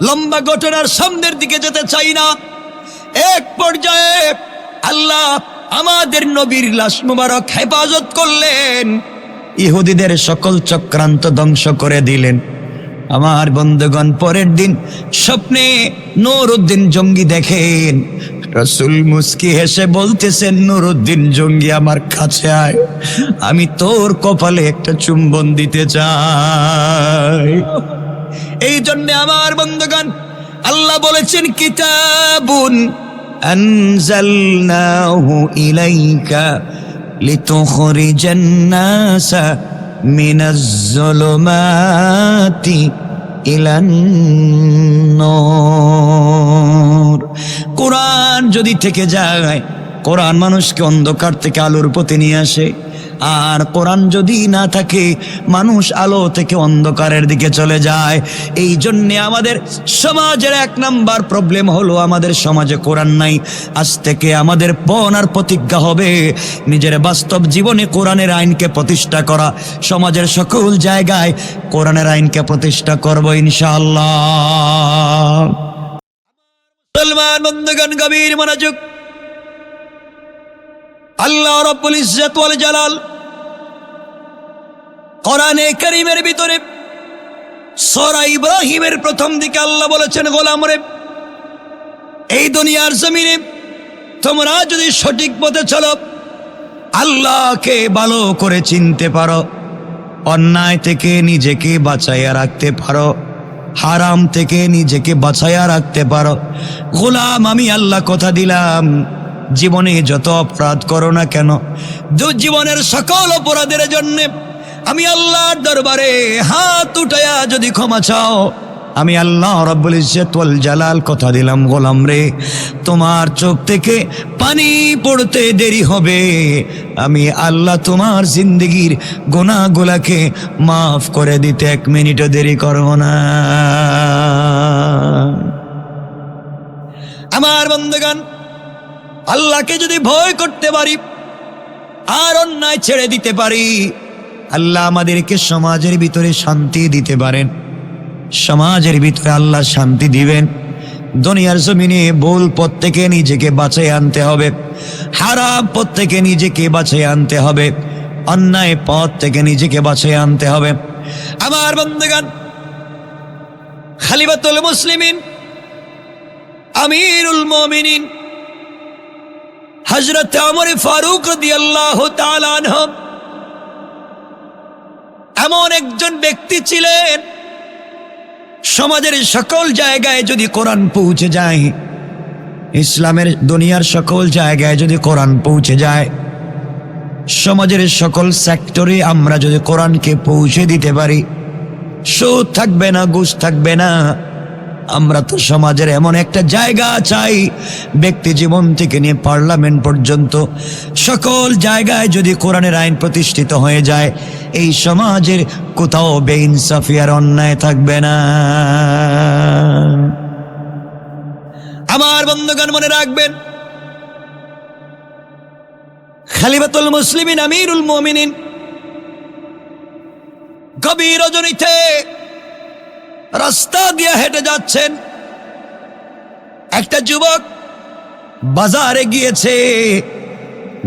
Speaker 1: লম্বা ঘটনার সামনের দিকে যেতে চাই না। এক পর্যায়ে আল্লাহ আমাদের নবীর লাশ মুবারক হেফাজত করলেন, ইহুদিদের সকল চক্রান্ত ধ্বংস করে দিলেন। আমার বন্ধুগণ, পরের দিন স্বপ্নে নুরউদ্দিন জঙ্গি দেখেন রসুল মুস্কি হেসে বলতেছেন, নুরউদ্দিন জঙ্গি আমার কাছে আয়, আমি তোর কপালে একটা চুম্বন দিতে চাই। এই জন্য আমার বন্ধুগণ আল্লাহ বলেছেন, কিতাবুন আনজালনাহু ইলাইকা লিতুখরিজান নাসা মিনাজ যুলুমাতি ইলান নূর। কোরআন যদি থেকে যায়, কোরআন মানুষকে অন্ধকার থেকে আলোর পথে নিয়ে আসে, আর কোরআন যদি না থাকে মানুষ আলো থেকে অন্ধকারের দিকে চলে যায়। এই জন্যে আমাদের সমাজের 1 নাম্বার প্রবলেম হলো আমাদের সমাজে কোরআন নাই। আজ থেকে আমাদের পণ আর প্রতিজ্ঞা হবে নিজের বাস্তব জীবনে কোরআনের আইনকে প্রতিষ্ঠা করা, সমাজের সকল জায়গায় কোরআনের আইনকে প্রতিষ্ঠা করব ইনশাআল্লাহ। মুসলমান বন্ধুগণ, গভীর মনোযোগ। আল্লাহ রাব্বুল ইজ্জত ওয়াল জালাল কোরআনে কারীমের ভিতরে সূরা ইব্রাহিমের প্রথম দিকে আল্লাহ বলেছেন, গোলাম রে, এই দুনিয়ার জমিনে তোমরা যদি সঠিক পথে চলো, আল্লাহকে ভালো করে চিনতে পারো, অন্যায় থেকে নিজেকে বাঁচাইয়া রাখতে পারো, হারাম থেকে নিজেকে বাঁচাইয়া রাখতে পারো, গোলাম আমি আল্লাহ কথা দিলাম, জীবনে যত অপরাধ করো না কেন, জীবনের সকল অপরাধের জন্য আমি আল্লাহর দরবারে হাত উঠাইয়া যদি ক্ষমা চাও, আমি আল্লাহ রাব্বুল ইজ্জত ওয়াল জালাল কথা দিলাম, গোলাম রে, তোমার চোখ থেকে পানি পড়তে দেরি হবে, আমি আল্লাহ তোমার জিন্দেগির গুনাহগুলোকে মাফ করে দিতে 1 মিনিটও দেরি করব না। আমার বন্ধুগণ, আল্লাহকে যদি ভয় করতে পারি আর অন্যায় ছেড়ে দিতে পারি, আল্লাহ আমাদেরকে সমাজের ভিতরে শান্তি দিতে পারেন। সমাজের ভিতরে আল্লাহ শান্তি দিবেন। দুনিয়ার জমিনে ভুল পথ থেকে নিজেকে বাঁচিয়ে আনতে হবে, হারাম পথ থেকে নিজেকে বাঁচিয়ে আনতে হবে, অন্যায় পথ থেকে নিজেকে বাঁচিয়ে আনতে হবে। আমার বন্ধুগণ, খলিফাতুল মুসলিমিন আমিরুল মুমিনিন হযরত ওমর ফারুক রাদিয়াল্লাহু তাআলা আনহু এমন একজন ব্যক্তি ছিলেন, সমাজের সকল জায়গায় যদি কোরআন পৌঁছে যায়, ইসলামের দুনিয়ার সকল জায়গায় যদি কোরআন পৌঁছে যায়, সমাজের সকল সেক্টরে আমরা যদি কোরআনকে পৌঁছে দিতে পারি, সুদ থাকবে না, ঘুষ থাকবে না। আমরা তো সমাজের এমন একটা জায়গা চাই, ব্যক্তি জীবন থেকে নিয়ে পার্লামেন্ট পর্যন্ত সকল জায়গায় যদি কোরআনের আইন প্রতিষ্ঠিত হয়ে যায়, এই সমাজের কোথাও বেইনসাফি আর অন্যায় থাকবে না। আমার বন্ধুগণ মনে রাখবেন, খলিফাতুল মুসলিমিন আমিরুল মুমিনিন গভীর রজনীতে রাস্তা দিয়ে হেঁটে যাচ্ছেন। একটা যুবক বাজারে গিয়েছে,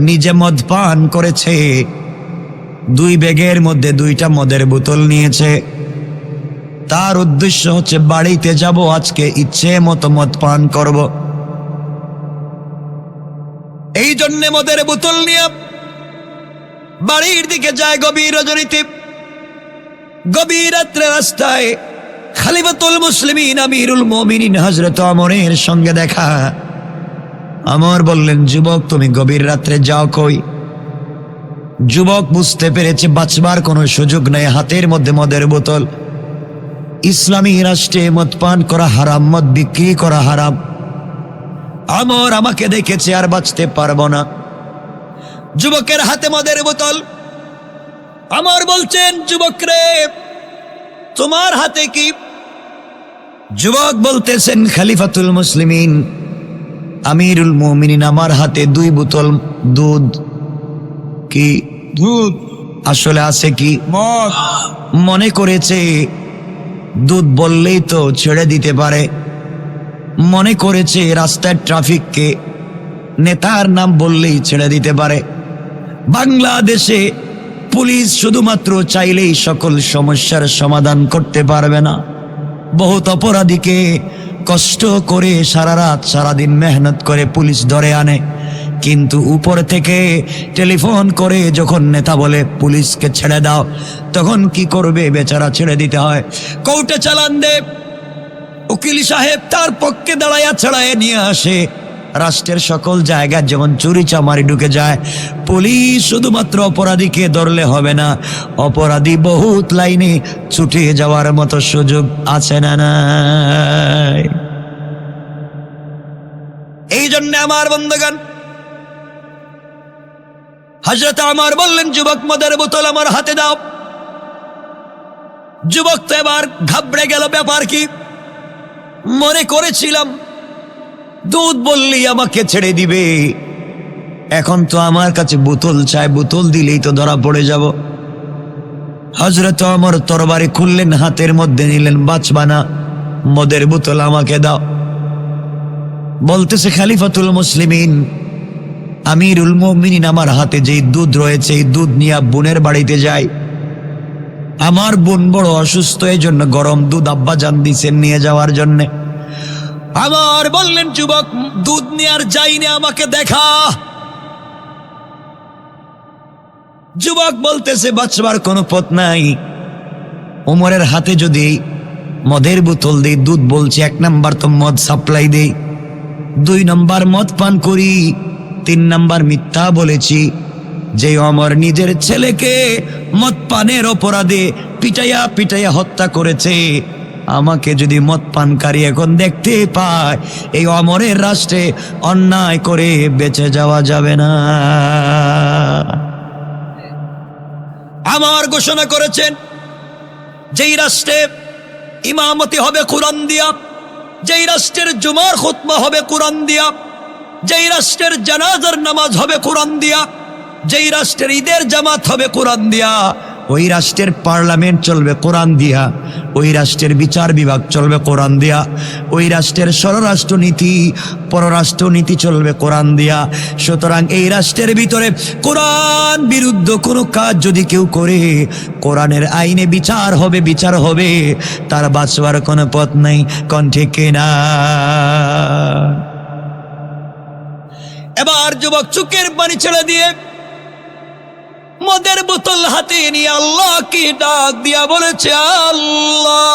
Speaker 1: নিজে মদ পান করেছে, 2 ব্যাগের মধ্যে 2টা মদের বোতল নিয়েছে। তার উদ্দেশ্য হচ্ছে বাড়িতে যাব, আজকে ইচ্ছে মতো মদ পান করব। এই জন্য মদের বোতল নিয়ে বাড়ির দিকে যায় গভীর রজনীতে। গভীর রাত্রে রাস্তায় খলিফাতুল মুসলিমিন আমিরুল মুমিনিন হযরত ওমরের সঙ্গে দেখা। ওমর বললেন, যুবক তুমি গভীর রাত্রে যাও কই? যুবক বুঝতে পেরেছে বাঁচবার কোনো সুযোগ নেই, হাতের মধ্যে মদের বোতল। ইসলামী রাষ্ট্রে মদ পান করা হারাম, মদ বিক্রি করা হারাম। ওমর আমাকে দেখেছে, আর বাঁচতে পারবো না। যুবকের হাতে মদের বোতল। ওমর বলছেন, যুবক রে তোমার হাতে কি? যুবক বলতেছেন, খলিফাতুল মুসলিমিন আমিরুল মুমিনিন আমার হাতে 2 বোতল দুধ। কি
Speaker 2: দুধ?
Speaker 1: আসলে আছে কি?
Speaker 2: মদ।
Speaker 1: মনে করেছে দুধ বললেই তো ছেড়ে দিতে পারে, মনে করেছে রাস্তার ট্রাফিককে নেতার নাম বললেই ছেড়ে দিতে পারে। বাংলাদেশে পুলিশ শুধুমাত্র চাইলেই সকল সমস্যার সমাধান করতে পারবে না। বহুত অপরাধীকে কষ্ট করে সারা রাত সারাদিন মেহনত করে পুলিশ ধরে আনে, কিন্তু উপর থেকে টেলিফোন করে যখন নেতা বলে পুলিশকে ছেড়ে দাও, তখন কি করবে? বেচারা ছেড়ে দিতে হয়। কোর্টে চালান দে, উকিল সাহেব তার পক্ষে দাঁড়াইয়া ছাড়াইয়া নিয়ে আসে। রাষ্ট্রের সকল জায়গায় যেমন চুরি চামারি ঢুকে যায়, পুলিশ শুধুমাত্র অপরাধীকে ধরলে হবে না, অপরাধী বহুত লাইনে ছুটে যাওয়ার মতো সুযোগ আছে না নাই? এই জন্য আমার বন্ধুগণ, হযরত ওমর বললেন, যুবক মদের বোতল আমার হাতে দাও। যুবক তো এবার ঘাবড়ে গেল, ব্যাপার কি? মনে করেছিলাম দুধ বললেই আমাকে ছেড়ে দিবে, এখন তো আমার কাছে বোতল চাই, বোতল দিলেই তো ধরা পড়ে যাব। হযরত ওমর তরবারি খুললেন, হাতের মধ্যে নিলেন, বাঁচবা না, মদের বোতল আমাকে দাও। বলতেছে খলিফাতুল মুসলিমিন আমিরুল মুমিনিন আমার হাতে যেই দুধ রয়েছে, এই দুধ নিয়ে বোনের বাড়িতে যাই। আমার বোন বড় অসুস্থ, এই জন্য গরম দুধ আব্বা জান দিছেন নিয়ে যাওয়ার জন্য। আমার বললেন, যুবক দুধ নিয়ে আর যাইনি, আমাকে দেখা। যুবক বলতেছে, বাঁচবার কোনো পথ নাই। ওমরের হাতে যদি মদের বোতল দেই, দুধ বলছে, 1 নাম্বার তো মদ সাপ্লাই দেই, 2 নাম্বার মদ পান করি, 3 নাম্বার মিথ্যা বলেছি। যে ওমর নিজের ছেলেকে মদ পানের অপরাধে পিটাইয়া পিটাইয়া হত্যা করেছে, আমাকে যদি মদ পানকারী এখন দেখতে পায়, এই ওমরের রাষ্ট্রে অন্যায় করে বেঁচে যাওয়া যাবে না। আমার ঘোষণা করেছেন, যেই রাষ্ট্রে ইমামতি হবে কোরআন দিয়া, যেই রাষ্ট্রের জুমার খুতবা হবে কোরআন দিয়া, যেই রাষ্ট্রের জানাজার নামাজ হবে কোরআন দিয়া, যেই রাষ্ট্রের ঈদের জামাত হবে কোরআন দিয়া, ওই রাষ্ট্রের পার্লামেন্ট চলবে কোরআন দিয়া, ওই রাষ্ট্রের বিচার বিভাগ চলবে কোরআন দিয়া, ওই রাষ্ট্রের স্বরাষ্ট্রনীতি পররাষ্ট্রনীতি চলবে কোরআন দিয়া। সুতরাং এই রাষ্ট্রের ভিতরে কোরআন বিরুদ্ধ কোনো কাজ যদি কেউ করে, কোরআনের আইনে বিচার হবে, বিচার হবে, তার বাঁচবার কোনো পথ নাই। কোন ঠিক কিনা? এবার যুবক চোখের পানি ছেড়ে দিয়ে মদের বোতল হাতে নিয়ে আল্লাহকে ডাক দিয়া বলেছে, আল্লাহ,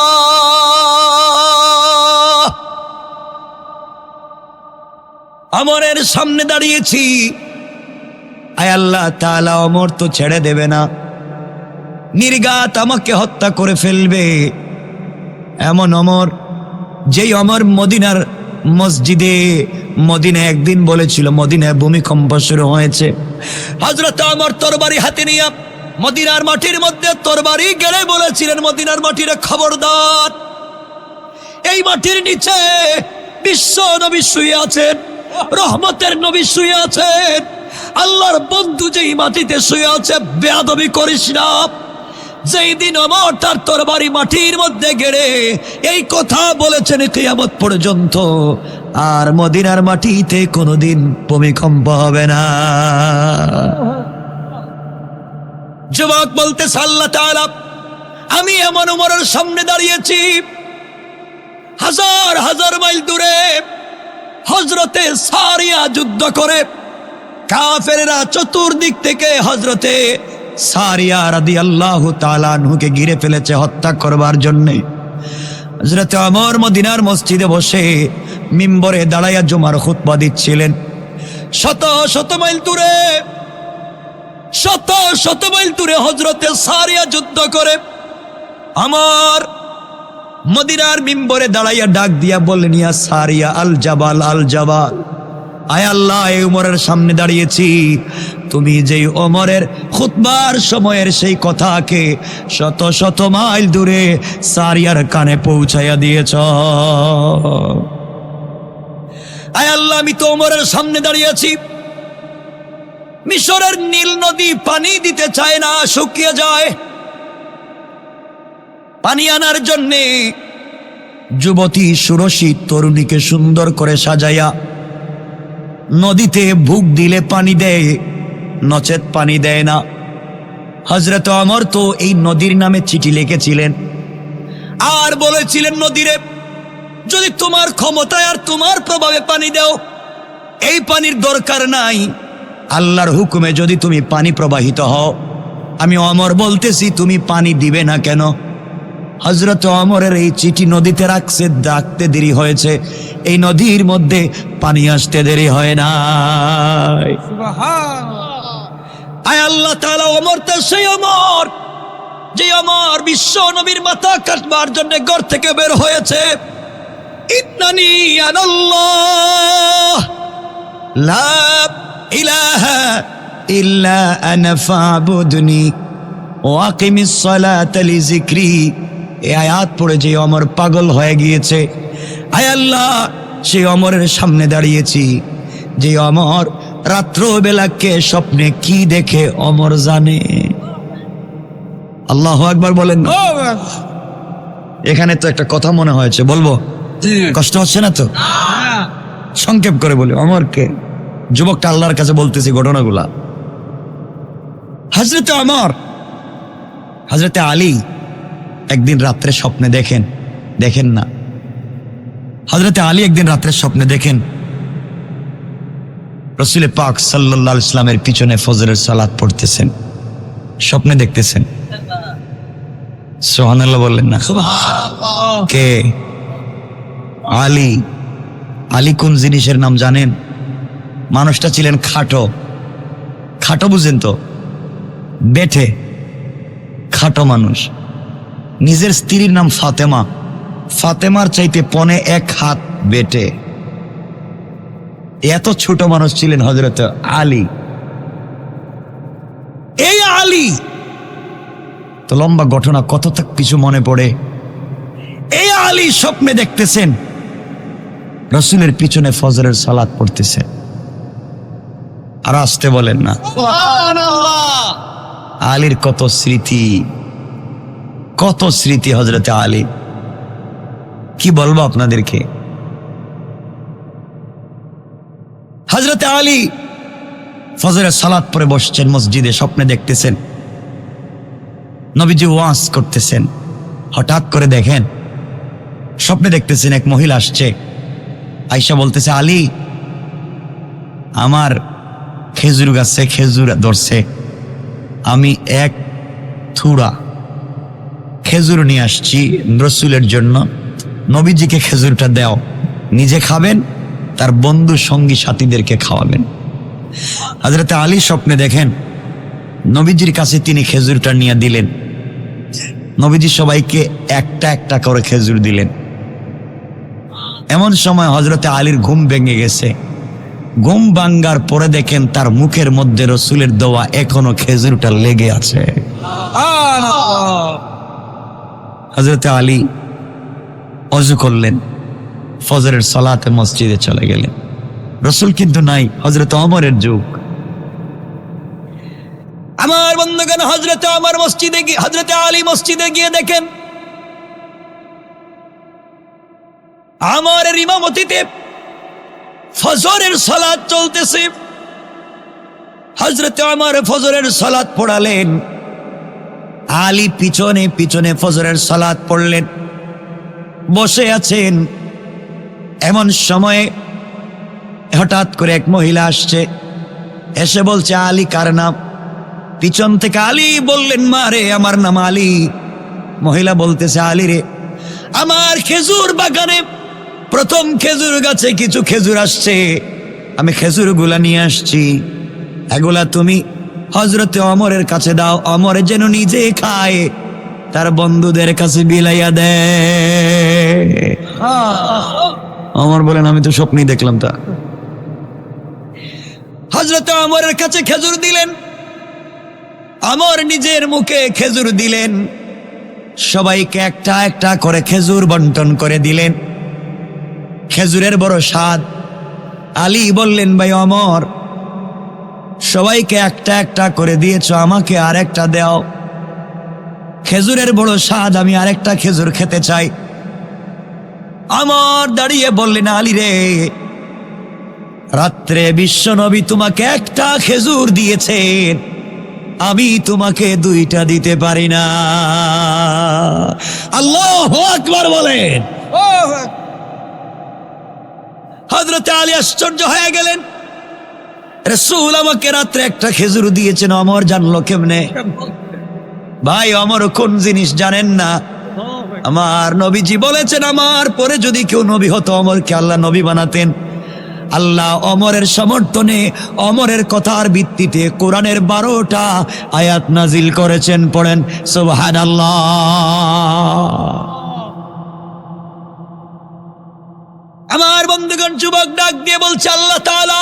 Speaker 1: অমরের সামনে দাঁড়িয়েছি, আয় আল্লাহ তাআলা, অমর তো ছেড়ে দেবে না, নির্ঘাত আমাকে হত্যা করে ফেলবে। এমন অমর, যেই অমর মদিনার মসজিদে মদিনা একদিন বলেছিল মদিনায় ভূমিকম্প শুরু হয়েছে। হযরত ওমর তরবারি হাতে নিয়ে মদিনার মাটির মধ্যে তরবারি গেড়ে বলেছিলেন, মদিনার মাটির খবরদার, এই মাটির নিচে বিশ্ব নবী শুয়ে আছেন, রহমতের নবী শুয়ে আছেন, আল্লাহর বন্ধু যেই মাটিতে শুয়ে আছে, বেয়াদবি করিস না। যেই দিন ওমর তার তরবারি মাটির মধ্যে গেড়ে এই কথা বলেছেন, কিয়ামত পর্যন্ত আর মদিনার মাটিতে কোনোদিন ভূমিকম্প হবে না। যুবক বলতেছে, আল্লাহ তাআলা, আমি এমন ওমরের সামনে দাঁড়িয়েছি, হাজার হাজার মাইল দূরে হযরতে সারিয়া যুদ্ধ করে কাফেররা চতুর্দিক থেকে হযরতে সারিয়া রাদিয়াল্লাহু তাআলা আনহুকে ঘিরে ফেলেছে হত্যা করবার জন্যে। হযরত ওমর মদিনার মসজিদে বসে মিম্বরে দাঁড়াইয়া জুমার খুতবা দিচ্ছিলেন। শত শত মাইল দূরে, শত শত মাইল দূরে হযরতে সারিয়া যুদ্ধ করে আমার মদিনার মিম্বরে দাঁড়াইয়া ডাক দিয়া বললেন, ইয়া সারিয়া, আল জাবাল, আল জাবাল, আয় আল্লাহ, এই ওমরের সামনে দাঁড়িয়েছি, তুমি যেই ওমরের খুতবার সময়ের সেই কথাকে শত শত মাইল দূরে সারিয়ার কানে পৌঁছাইয়া দিয়েছ। আয় আল্লাহ, আমি তো ওমরের সামনে দাঁড়িয়েছি, মিশরের নীল নদী পানি দিতে চায় না, শুকিয়ে যায়। পানি আনার জন্যে যুবতী সুরসী তরুণীকে সুন্দর করে সাজাইয়া নদীতে ভুক দিলে পানি দেয়, নচেত পানি দেয় না। হযরত ওমর তো এই নদীর নামে চিঠি লিখেছিলেন আর বলেছিলেন, নদীরে, যদি তোমার ক্ষমতায় আর তোমার প্রভাবে পানি দাও, এই পানির দরকার নাই, আল্লাহর হুকুমে যদি তুমি পানি প্রবাহিত হও, আমি ওমর বলতেছি, তুমি পানি দিবে না কেন? হযরত ওমরের এই চিঠি নদীতে রাখছে, ডাকতে দেরি হয়েছে, এই নদীর মধ্যে পানি আসতে দেরি হয় না। আয় আল্লাহ তাআলা, ওমর তো সেই ওমর, যে ওমর বিশ্ব নবীর মাথা কাটবার জন্য ঘর থেকে বের হয়েছে। ইন্নানি আনাল্লাহ লা ইলাহা ইল্লা আনা ফাবুদনি ওয়া আকিমিস সালাতা লিযিকরি। এই আয়াত পড়ে যে ওমর পাগল হয়ে গিয়েছে। আয় আল্লাহ, সেই ওমরের সামনে দাঁড়িয়েছি, যে ওমর রাত্রবেলা কে স্বপ্নে কি দেখে ওমর জানে। আল্লাহু আকবার বলেন না? এখানে তো একটা কথা মনে হয়েছে, বলবো? কষ্ট হচ্ছে না তো? সংক্ষেপ করে বলি, ওমরকে, যুবকটা আল্লাহর কাছে বলতেছি ঘটনাগুলা। হযরতে ওমর, হযরতে আলী একদিন রাত্রে স্বপ্নে দেখেন না, হযরতে আলী একদিন রাত্রে স্বপ্নে দেখেন রাসূল পাক সাল্লাল্লাহু আলাইহি ওয়াসাল্লামের পিছনে ফজরের সালাত পড়তেছেন, স্বপ্নে দেখতেছেন। সুবহানাল্লাহ বললেন না? কে? আলী। আলী কোন জিনিসের নাম জানেন? মানুষটা ছিলেন খাটো, খাটো বুঝেন তো, বেঠে, খাটো মানুষ। নিজের স্ত্রীর নাম ফাতেমা, ফাতেমার চাইতে পনে 1 হাত বেটে। এত ছোট মানুষ ছিলেন হযরত আলী। এই আলী তো লম্বা ঘটনা, কত তক কিছু মনে পড়ে। এই আলী স্বপ্নে দেখতেছেন রাসূলের পিছনে ফজরের সালাত পড়তেছে। আর আসতে বলেন না? সুবহানাল্লাহ। আলীর কত স্মৃতি, কত স্মৃতি হযরতে আলী, কি বলবো আপনাদেরকে। হযরতে আলী ফজরের সালাত পড়ে বসছেন মসজিদে, স্বপ্নে দেখতেছেন নবীজি ওয়াজ করতেছেন। হঠাৎ করে দেখেন, স্বপ্নে দেখতেছেন এক মহিলা আসছে, আয়েশা বলতেছে, আলী আমার খেজুর গাছে খেজুর ধরছে, আমি এক থুড়া খেজুর নিয়ে আসছি রসুলের জন্য, নবীজিকে খেজুরটা দাও, নিজে খাবেন, তার বন্ধু সঙ্গী সাথীদেরকে খাওয়াবেন। হযরত আলী স্বপ্নে দেখেন নবীজির কাছে তিনি খেজুরটা নিয়ে দিলেন, নবীজি সবাইকে একটা একটা করে খেজুর দিলেন। এমন সময় হযরত আলীর ঘুম ভেঙে গেছে, ঘুম ভাঙ্গার পরে দেখেন তার মুখের মধ্যে রসুলের দেওয়া এখনো খেজুরটা লেগে আছে। হযরত আলী অজু করলেন, ফজরের সালাতে মসজিদে চলে গেলেন। রসুল কিন্তু নাই, হযরত ওমরের যুগ। আমার বন্ধুগণ, হযরত ওমর মসজিদে গিয়ে, হযরত আলী মসজিদে গিয়ে দেখেন ওমরের ইমামতিতে ফজরের সালাত চলতেছে। হযরত ওমর ফজরের সালাত পড়ালেন, আলী পিছনে পিছনে ফজরের সালাত পড়লেন, বসে আছেন। এমন সময়ে হঠাৎ করে এক মহিলা আসছে, এসে বলছে আলী কার নাম? পিছন থেকে আলী বললেন, মা রে, আমার নাম আলী। মহিলা বলতেছে, আলী রে, আমার খেজুর বাগানে প্রথম খেজুর গাছে কিছু খেজুর আসছে, আমি খেজুর গুলা নিয়ে আসছি, এগুলা তুমি হযরত ওমরের কাছে দাও, ওমর যেন নিজে খায়, তার বন্ধুদের কাছে বিলাইয়া দেয়। ওমর বলেন, আমি তো স্বপ্নই দেখলাম। তা হযরত ওমরের কাছে খেজুর দিলেন, ওমর নিজের মুখে খেজুর দিলেন, সবাইকে একটা একটা করে খেজুর বন্টন করে দিলেন। খেজুরের বড় স্বাদ। আলী বললেন, ভাই ওমর, সবাইকে একটা একটা করে দিয়েছো, আমাকে আর একটা দাও, খেজুরের বড় স্বাদ, আমি আরেকটা খেজুর খেতে চাই। ওমর দাঁড়িয়ে বললেন, আলী রে, রাত্রে বিশ্ব নবী তোমাকে একটা খেজুর দিয়েছেন, আমি তোমাকে দুইটা দিতে পারি না। আল্লাহু আকবার বলেন। হযরত আলী আশ্চর্য হয়ে গেলেন, রাসূল আমাকে রাত্রে একটা খেজুর দিয়েছেন, ওমর জানলো কেমনে? ভাই, ওমর কোন জিনিস জানেন না? আমার নবীজি বলেছেন, আমার পরে যদি কেউ নবী হতো, ওমরকে আল্লাহ নবী বানাতেন। আল্লাহ ওমরের সমর্থনে, ওমরের কথার ভিত্তিতে কোরআনের 12টা আয়াত নাজিল করেছেন। পড়েন সুবহানাল্লাহ। আমার বন্ধুগণ, যুবক ডাক দিয়ে বলছে, আল্লাহ তাআলা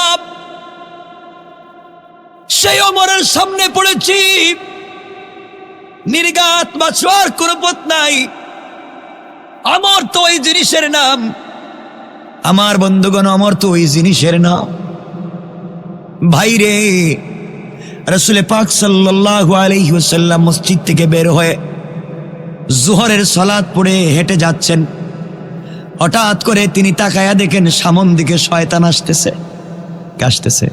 Speaker 1: সেই ওমরের সামনে পড়েছি, নির্ঘাত বাঁচার কোনো পথ নাই, ওমর তো ওই জিনিসের নাম। আমার বন্ধুগণ, ওমর তো ওই জিনিসের নাম। ভাইরে, রাসূল পাক সাল্লাল্লাহু আলাইহি ওয়াসাল্লাম মসজিদ থেকে বের হয়ে জোহরের সালাত পড়ে হেঁটে যাচ্ছেন। হঠাৎ করে তিনি তাকায়া দেখেন সামন দিকে শয়তান আসতেছে।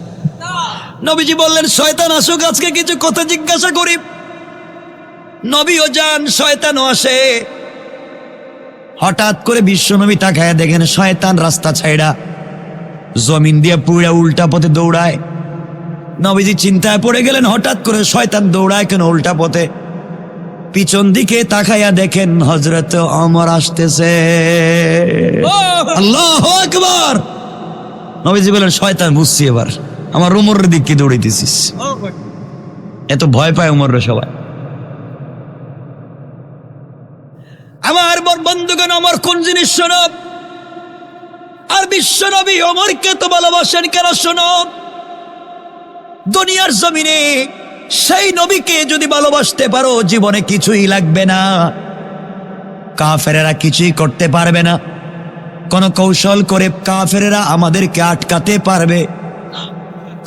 Speaker 1: নবীজি বললেন, শয়তান আসুক, আজকে কিছু কথা জিজ্ঞাসা করি। নবীও যান, শয়তানও আসে। হঠাৎ করে বিশ্বনবী তাকায়া দেখেন শয়তান রাস্তা ছাইড়া জমিন দিয়ে পুরা উল্টা পথে দৌড়ায়। নবীজি চিন্তায় পড়ে গেলেন, হঠাৎ করে শয়তান দৌড়ায় কেন উল্টা পথে? পিছন দিকে তাকায়া দেখেন হযরত ওমর আসতেছে। আল্লাহু আকবার। নবীজি বলেন, শয়তান বুঝছি, এবার আমার ওমরের দিকে দৌড়াইতেছিস। এত ভয় পায় ওমররা সবাই। আমার বন্ধুগণ, ওমর কোন জিনিস শোনো, আর বিশ্ব নবী ওমরকে তো ভালোবাসেন কেন শোনো। দুনিয়ার জমিনে সেই নবীকে যদি ভালোবাসতে পারো, জীবনে কিছুই লাগবে না, কাফেরেরা কিছুই করতে পারবে না। কোন কৌশল করে কাফেরেরা আমাদেরকে আটকাতে পারবে?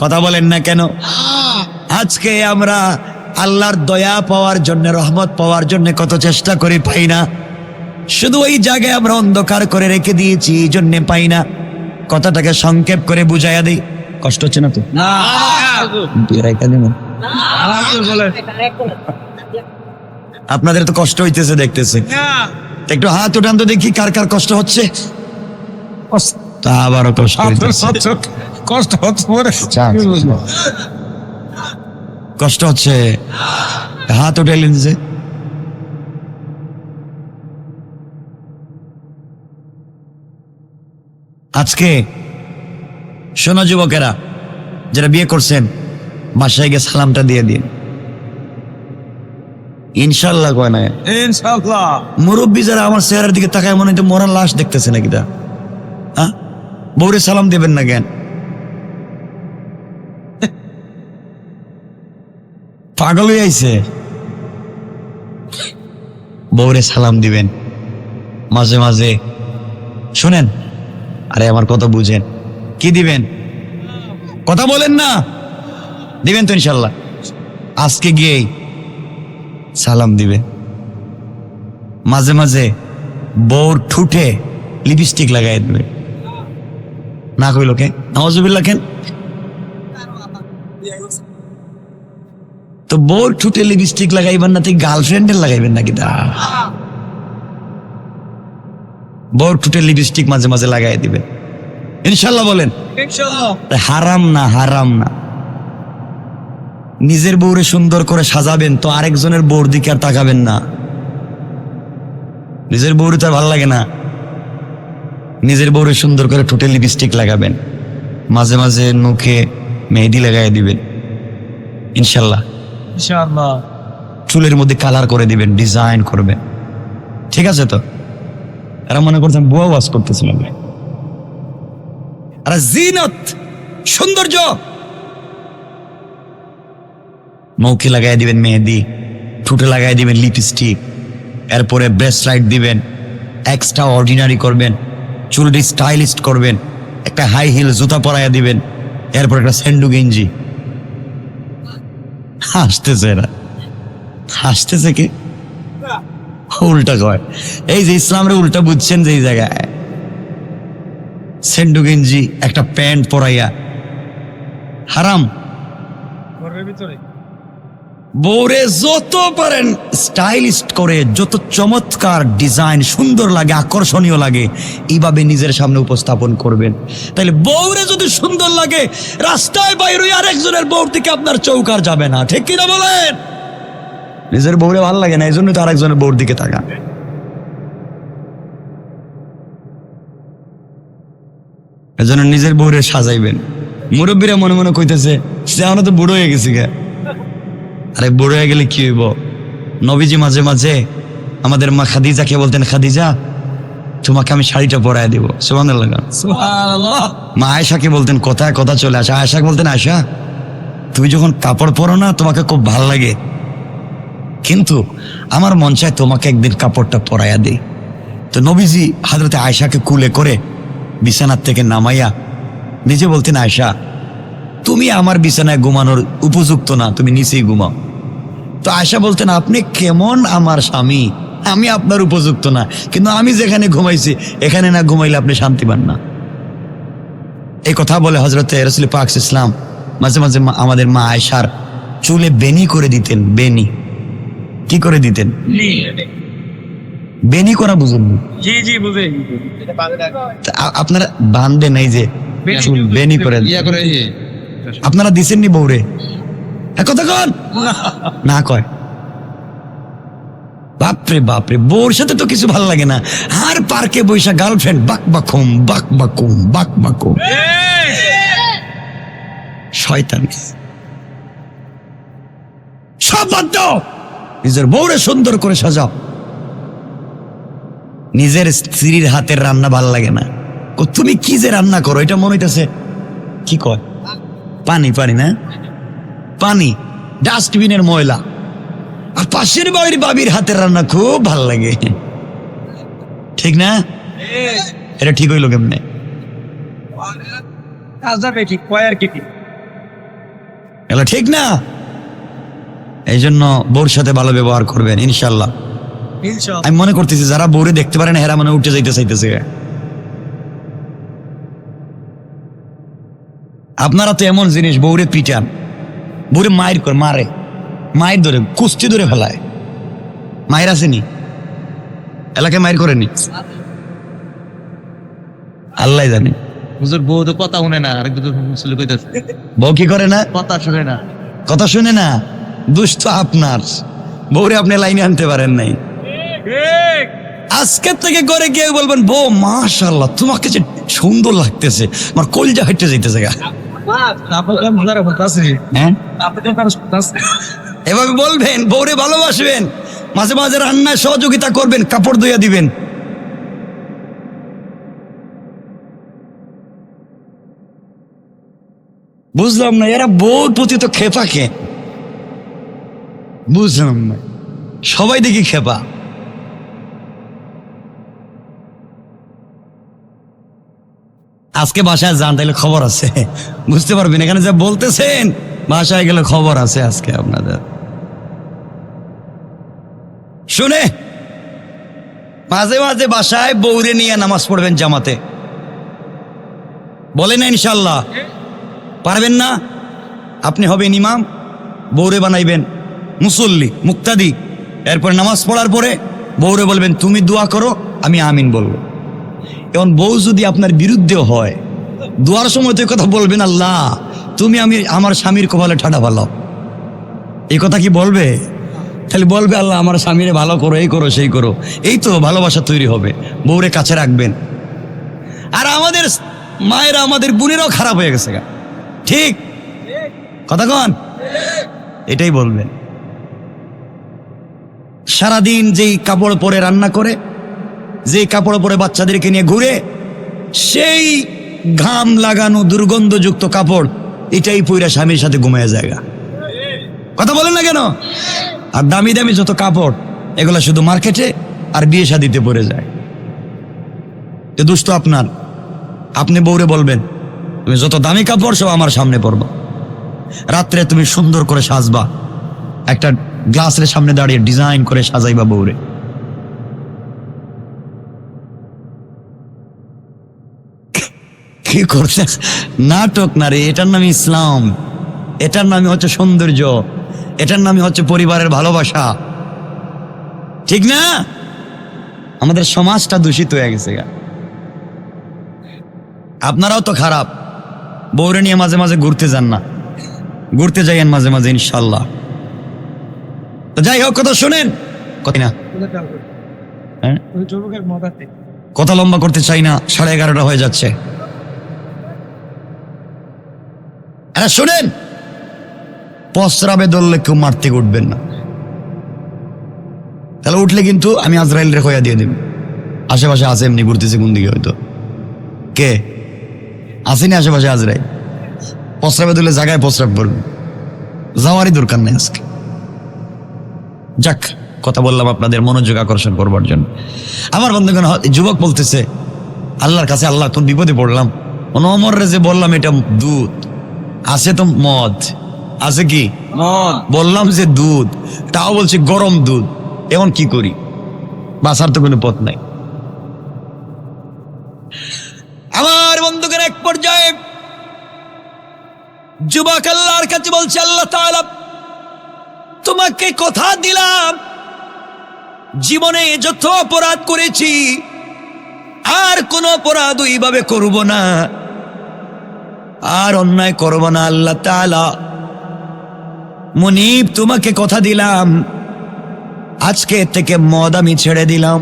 Speaker 1: কথা বলেন না কেন? আজকে আমরা আল্লাহর দয়া পাওয়ার জন্য, রহমত পাওয়ার জন্য কত চেষ্টা করি, পাই না। শুধু ওই জায়গায় আমরা অন্ধকার করে রেখে দিয়েছি, এই জন্য পাই না। কথাটাকে সংক্ষেপ করে বুঝাইয়া দিই। কষ্ট হচ্ছে না তো? আপনাদের তো কষ্ট হইতেছে দেখতেছে। একটু হাত উঠান তো দেখি, কার কার কষ্ট হচ্ছে। তা আবারও কষ্ট হইতেছে।
Speaker 2: কষ্ট হচ্ছে মনে
Speaker 1: কষ্ট হচ্ছে, হাত উঠাইলেন যে। আজকে শোনো যুবকেরা, যারা বিয়ে করছেন বাসায় গিয়ে সালামটা দিয়ে দিন ইনশাল্লাহ। কয় না
Speaker 2: ইনশাআল্লাহ।
Speaker 1: মুরব্বী যারা আমার চেহারার দিকে তাকায় মনে হয় মরার লাশ দেখতেছে নাকি তা, হ্যাঁ? বউরে সালাম দেবেন না কেন? পাগল হয়ে আইছে। বউরে সালাম দিবেন মাঝে মাঝে। শুনেন, আরে আমার কথা বুঝেন। কি দিবেন? কথা বলেন না, দিবেন তো ইনশাল্লাহ। আজকে গিয়েই সালাম দিবেন। মাঝে মাঝে বউর ঠুটে লিপস্টিক লাগাই দেবে। না কইল কে? নাউজুবিল্লাহ কেন? তো বউর ঠুটে লিপস্টিক লাগাইবেন না, তুই গার্লফ্রেন্ডের লাগাইবেন নাকি? তা বউর ঠুটে লিপস্টিক মাঝে মাঝে লাগাই দিবেন ইনশাল্লাহ। বলেন
Speaker 2: ইনশাআল্লাহ।
Speaker 1: হারাম না, হারাম না। নিজের বউরে সুন্দর করে সাজাবেন তো আরেকজনের বউর দিকে আর তাকাবেন না। নিজের বউরে তো আর ভালো লাগে না। নিজের বউরে সুন্দর করে ঠোঁটে লিপস্টিক লাগাবেন, মাঝে মাঝে মুখে মেহেদি লাগাই দিবেন ইনশাল্লাহ।
Speaker 2: ইনশাআল্লাহ।
Speaker 1: চুলের মধ্যে কালার করে দিবেন, ডিজাইন করবেন। ঠিক আছে তো? এরা মনে করছেন বুয়া ওয়াজ করতেছিলাম। আর জিনত, সৌন্দর্য, মৌকে লাগাই দিবেন মেহেদি, ঠোঁটে লাগাই দিবেন লিপস্টিক, এরপরে ব্রেস্ট লাইট দিবেন, এক্সট্রা অর্ডিনারি করবেন, চুলটি স্টাইলিস্ট করবেন, একটা হাই হিল জুতা পরাইয়া দিবেন, এরপর একটা স্যান্ডু গেঞ্জি। হাসতেছে এরা, হাসতেছে কি? উল্টা কয়। এই যে ইসলামের উল্টা বুঝছেন যে এই জায়গায় স্যান্ডু গেঞ্জি একটা প্যান্ট পরাইয়া হারাম।
Speaker 2: ঘরের ভিতরে
Speaker 1: বউরে যত পারেন স্টাইলিস্ট করে, যত চমৎকার ডিজাইন সুন্দর লাগে, আকর্ষণীয় লাগে, এইভাবে নিজের সামনে উপস্থাপন করবেন। তাহলে বউরে যদি সুন্দর লাগে, রাস্তায় বাইরে আরেকজনের বউর দিকে আপনার চৌকার যাবে না। ঠিক কিনা বলেন? নিজের বউরে ভালো লাগে না, এই জন্য তো আরেকজনের বউর দিকে তাকান। এজন্য নিজের বউরে সাজাইবেন। মুরব্বীরা মনে মনে কইতেছে সে আমরা তো বুড়ো হয়ে গেছি গে। আরে বুড়ো হয়ে গেলে কি হইব? নবীজি মাঝে মাঝে আমাদের মা খাদিজাকে বলতেন, খাদিজা তোমাকে আমি শাড়িটা পরায় দিব। সুবহানাল্লাহ।
Speaker 2: সুবহানাল্লাহ।
Speaker 1: মা আয়েশাকে বলতেন, কথায় কথা চলে আসে। আয়েশাকে বলতেন, আয়েশা তুমি যখন কাপড় পরো না তোমাকে খুব ভাল লাগে, কিন্তু আমার মন চায় তোমাকে একদিন কাপড়টা পরাইয়া দেই। তো নবীজি হযরতে আয়েশাকে কুলে করে বিছানার থেকে নামাইয়া নিজে বলতেন, আয়েশা তুমি আমার বিছানায় ঘুমানোর উপযুক্ত না, তুমি নিচেই ঘুমাও। তো আয়েশা বলতেন, আপনি কেমন আমার স্বামী, আমি আপনার উপযুক্ত না, কিন্তু আমি যেখানে ঘুমাইছি এখানে না ঘুমাইলে আপনি শান্তি পান না। এই কথা বলে হযরতে রাসূল পাক সাল্লাল্লাহু আলাইহি ওয়াসাল্লাম মাঝে মাঝে আমাদের মা আয়েশার চুলে বেনি করে দিতেন। বেনি কি করে দিতেন? বেনি করা বুঝুন?
Speaker 2: জি জি বুঝে।
Speaker 1: আপনারা বান্ধে নাই যে চুল বেনি করে আপনারা দিছেন নি বউরে? কথা কন না কয়। বাপরে বাপরে, বউর সাথে তো কিছু ভালো লাগে না। আর পার্কে বৈশা গার্লফ্রেন্ড বাক বাকুম বাক বাকুম বাক বাকুম। শয়তান, সব বাদ দাও, নিজের বউরে সুন্দর করে সাজাও। নিজের স্ত্রীর হাতের রান্না ভাল লাগে না, তুমি কি যে রান্না করো এটা মনে হইতেছে কি কয় পানি পানি না পানি, ডাস্টবিনের ময়লা। আর পাশের বাড়ির বাবির হাতের রান্না খুব ভাল লাগে। ঠিক না? এটা ঠিক হইলো কেমনে?
Speaker 2: ঠিক কয় আর কি
Speaker 1: এগুলো ঠিক না। এই জন্য বউর সাথে ভালো ব্যবহার করবেন ইনশাল্লাহ। আমি মনে করতেছি যারা বউরে দেখতে পারেন হেরা মানে উঠে যাইতে চাইতেছে। আপনারা তো এমন জিনিস, বউরে পিটান, বউরে মায়ের করে মারে, মায়ের ধরে কুস্তি ধরে ফেলায়। মায়ের আসেনি এলাকায়, মায়ের করেনি, আল্লাহ জানে।
Speaker 3: হুজুর বউ তো কথা শুনে না, আরেক দুটো মুসলি কইতাছে
Speaker 1: বউ কি করে না?
Speaker 3: কথা শুনে না।
Speaker 1: কথা শুনে না। দুষ্ট আপনার বউরে আপনি লাইনে আনতে পারেন নাই।
Speaker 2: ঠিক
Speaker 1: আজকের থেকে করে কেউ বলবেন বউ মাশাআল্লাহ তোমাকে যে সুন্দর লাগতেছে, আমার কলজা হেঁটে যাইতেছে গা।
Speaker 2: আপনার মজার কথা আছে,
Speaker 1: হ্যাঁ,
Speaker 2: আপনাদের তার কথা আছে।
Speaker 1: এভাবে বলবেন, বউরে ভালোবাসবেন, মাঝে মাঝে রান্নায় সহযোগিতা করবেন, কাপড় ধুইয়া দিবেন। বুঝলাম না এরা বউর প্রতি তো খেপা কে, বুঝলাম না। সবাই দেখি খেপা। আজকে বাসায় যান তাইলে খবর আছে, বুঝতে পারবেন এখানে যা বলতেছেন বাসায় গেলে খবর আছে আজকে আপনাদের। শুনে মাঝে মাঝে বাসায় বউরে নিয়ে নামাজ পড়বেন জামাতে, বলে না ইনশাল্লাহ। পারবেন না, আপনি হবেন ইমাম, বউরে বানাইবেন মুসল্লি মুক্তাদি। এরপর নামাজ পড়ার পরে বউরে বলবেন তুমি দোয়া করো, আমি আমিন বলবো। এখন বউ যদি আপনার বিরুদ্ধে হয়, দোয়ার সময় তো এই কথা বলবেন আল্লাহ তুমি আমার স্বামীর কপালে ঠাডা ভালো, এই কথা কি বলবে? তাহলে বলবে আল্লাহ আমার স্বামীরে ভালো করো, এই করো সেই করো। এই তো ভালোবাসা তৈরি হবে, বউরে কাছে রাখবেন। আর আমাদের মায়েরা আমাদের বোনেরাও খারাপ হয়ে গেছে গা, ঠিক কথা কন, এটাই বলবেন। সারাদিন যেই কাপড় পরে রান্না করে, যেই কাপড় পরে বাচ্চাদেরকে নিয়ে ঘুরে, সেই ঘাম লাগানো দুর্গন্ধযুক্ত কাপড় এটাই পইরা স্বামীর সাথে ঘুমায় জায়গা। কথা বলেন না কেন? আর দামি দামি যত কাপড় এগুলা শুধু মার্কেটে আর বিয়ে শাদিতে পরে যায়। তো দুষ্ট আপনার, আপনি বউরে বলবেন তুমি যত দামি কাপড় সব আমার সামনে পরবা, রাত্রে তুমি সুন্দর করে সাজবা, একটা গ্লাসের সামনে দাঁড়িয়ে ডিজাইন করে সাজাইবা বউরে। কি করছে? নাটক না রে, এটার নামই ইসলাম, এটার নামই হচ্ছে সৌন্দর্য, এটার নামই হচ্ছে পরিবারের ভালোবাসা, ঠিক না? আমাদের সমাজটা দূষিত হয়ে গেছে গা। আপনারাও তো খারাপ, বউরে নিয়ে মাঝে মাঝে ঘুরতে যান না, ঘুরতে যাইয়েন মাঝে মাঝে ইনশাল্লাহ। তো যাই হোক, কথা শোনেন, কথা না, হ্যাঁ
Speaker 2: ওই যুবকের মজাতে
Speaker 1: কথা লম্বা করতে চাই না, 11:30 হয়ে যাচ্ছে। এরা শোনেন, প্রস্রাবে ধরলে কেউ মারতে উঠবেন না, তাহলে উঠলে কিন্তু আমি আজরাইল রে হইয়া দিয়ে দিব। আশেপাশে আছে, এমনি ঘুরতেছে কোন দিকে, হয়তো কে আসেনি আশেপাশে আজরাইল। প্রস্রাবে ধরলে জায়গায় প্রস্রাব করবে, যাওয়ারই দরকার নেই আজকে। যাক, কথা বললাম আপনাদের মনোযোগ আকর্ষণ করবার জন্য। আমার বন্ধুগণ, যুবক বলতেছে আল্লাহর কাছে, আল্লাহ কোন বিপদে পড়লাম, অমররে যে বললাম এটা দুধ, আছে তো মদ, আছে কি
Speaker 2: মন
Speaker 1: বললাম যে দুধ, তাও বলছে গরম দুধ, এমন কি করি? বাঁচার তো কোনো পথ নাই। আমার বন্ধুগণ, এক পর্যায়ে যুবক আল্লাহর কাছে বলছে আল্লাহ তাআলা তোমাকে কথা দিলাম, জীবনে যত অপরাধ করেছি আর কোন অপরাধ ওইভাবে করব না, আর অন্যায় করব না। আল্লাহ তাআলা মুনিব তোমাকে কথা দিলাম, আজকে থেকে মদ আমি ছেড়ে দিলাম,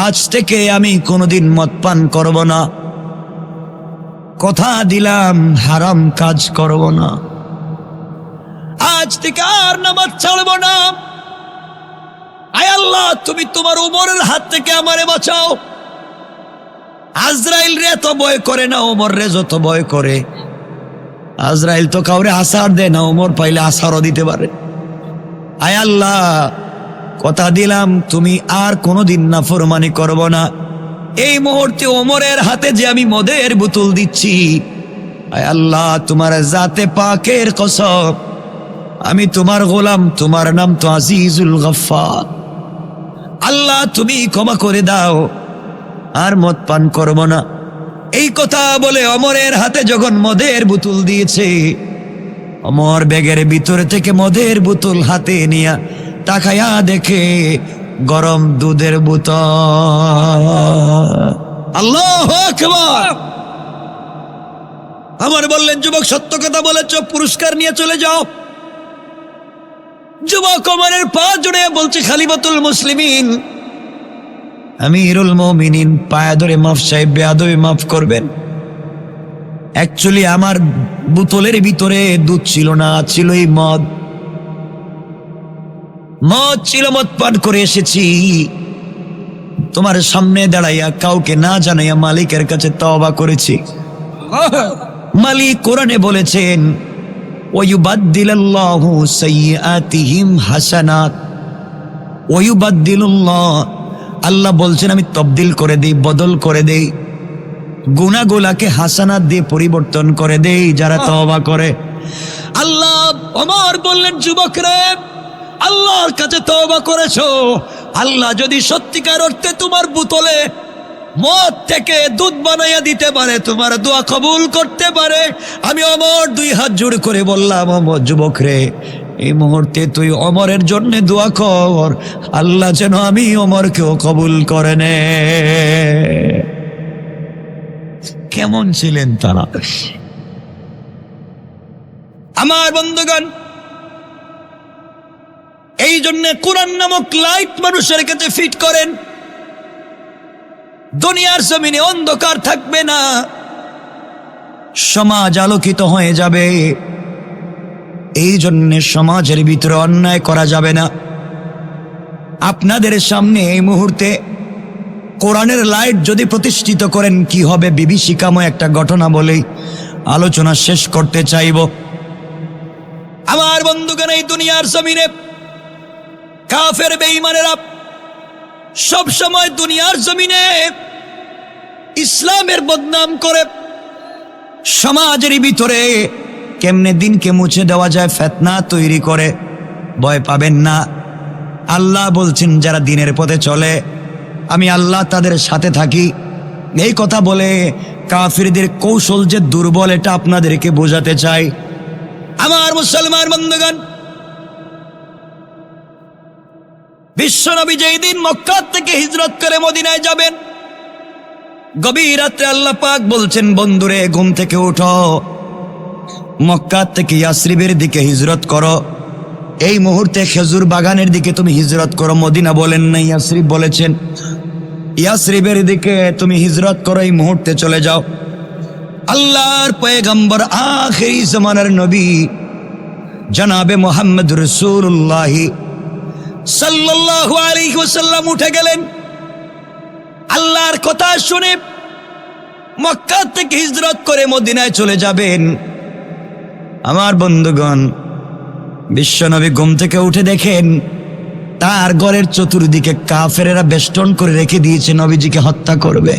Speaker 1: আজ থেকে আমি কোনোদিন মদ পান করব না, কথা দিলাম হারাম কাজ করব না, আজ থেকে আর নামাজ ছাড়ব না। আয় আল্লাহ, তুমি তোমার উমরের হাত থেকে আমারে বাঁচাও। আজরাইল রে তো ভয় করে না, ওমর রে যত ভয় করে। আজরাইল তো কাউরে আসার দেয় না, ওমর পাইলে আসারও দিতে পারে। আয় আল্লাহ, কথা দিলাম তুমি আর কোনোদিন নাফরমানি করব না। এই মুহূর্তে ওমরের হাতে যে আমি মদের বোতল দিচ্ছি, আয় আল্লাহ তোমার জাতে পাকের কসম, আমি তোমার গোলাম, তোমার নাম তো আজিজুল গফফার। আল্লাহ তুমি ক্ষমা করে দাও, আর মদ পান করব না। এই কথা বলে ওমরের হাতে যখন মদের বোতল দিয়েছে, ওমর ব্যাগের ভিতরে থেকে মদের বোতল হাতে নিয়ে তাকায়া দেখে গরম দুধের বোতল। আল্লাহু আকবার। আমার বললেন, যুবক সত্য কথা বলেছ, পুরস্কার নিয়ে চলে যাও। যুবক ওমরের পা জুড়ে বলছে, খলিফাতুল মুসলিমিন, আমিরুল মুমিনিন, পায়ে ধরে মাফ সাহেব, বেয়াদবি মাফ করবেন। অ্যাকচুয়ালি আমার বোতলের ভিতরে দুধ ছিল না, ছিল এই মদ। মদ ছিল, মদ পান করে এসেছি। তোমার সামনে দাঁড়াইয়া কাউকে না জানাইয়া মালিকের কাছে তওবা করেছি। মালিক কোরআনে বলেছেন, ওয়ায়ুবাদদিলাল্লাহু সাইয়্যাতিহিম হাসানাত। ওয়ায়ুবাদদিলুল্লাহ, আল্লাহ বলছেন আমি তবদিল করে দেই, বদল করে দেই, গুনাহগুলোকে হাসানাত দিয়ে পরিবর্তন করে দেই যারা তওবা করে। আল্লাহ, ওমর বললেন, যুবকরা, আল্লাহর কাছে তওবা করেছো, আল্লাহ যদি সত্যিকার অর্থে তোমার বোতলে মদ থেকে দুধ বানাইয়া দিতে পারে, তোমার দোয়া কবুল করতে পারে। আমি ওমর দুই হাত জোড় করে বললাম, ওমর, যুবক রে, এই মুহূর্তে তুই ওমরের জন্য দোয়া কর, আল্লাহ যেন আমি ওমরকেও কবুল করে নে। কেমন ছিলেন তারা? আমার বন্ধুগণ, এই জন্য কোরআন নামক লাইট মানুষের কাছে ফিট করেন। দুনিয়ার জমিনে অন্ধকার থাকবে না, সমাজ আলোকিত হয়ে যাবে। এই জন্য সমাজের ভিতরে অন্যায় করা যাবে না। আপনাদের সামনে এই মুহূর্তে কোরআনের লাইট যদি প্রতিষ্ঠিত করেন, কি হবে বিভীষিকাময় একটা ঘটনা বলেই আলোচনা শেষ করতে চাইব। আমার বন্ধুগণ, এই দুনিয়ার জমিনে কাফের বেঈমানেরা সব সময় দুনিয়ার জমিনে ইসলামের বদনাম করে সমাজের ভিতরে কেমনে দিনকে মুছে দেওয়া যায় ফিতনা তৈরি করে। ভয় পাবেন না, আল্লাহ বলছেন যারা দিনের পথে চলে আমি আল্লাহ তাদের সাথে থাকি। এই কথা বলে কাফিরদের কৌশল যে দুর্বল, এটা আপনাদেরকে বোঝাতে চাই। আমার মুসলমান বন্ধুগণ, বিশ্বনবী যেই দিন মক্কা থেকে হিজরত করে মদিনায় যাবেন, গভীর রাত্রে আল্লাহ পাক বলছেন, বন্ধুরে ঘুম থেকে উঠো, মক্কা থেকে ইয়াসরিবের দিকে হিজরত করো। এই মুহূর্তে খেজুর বাগানের দিকে তুমি হিজরত করো। মদিনা বলেন না, ইয়াসরিব বলেছেন। ইয়াসরিবের দিকে তুমি হিজরত করো, এই মুহূর্তে চলে যাও। আল্লাহর পয়গম্বর আখিরি জামানার নবী জনাবে মুহাম্মদ রাসূলুল্লাহ সাল্লাল্লাহু আলাইহি ওয়াসাল্লাম উঠে গেলেন। আল্লাহর কথা শুনে মক্কা থেকে হিজরত করে মদিনায় চলে যাবেন। আমার বন্ধুগণ, বিশ্বনবী ঘুম থেকে উঠে দেখেন তার ঘরের চতুর্দিকে কাফেরেরা বেষ্টন করে রেখে দিয়েছে, নবীজিকে হত্যা করবে।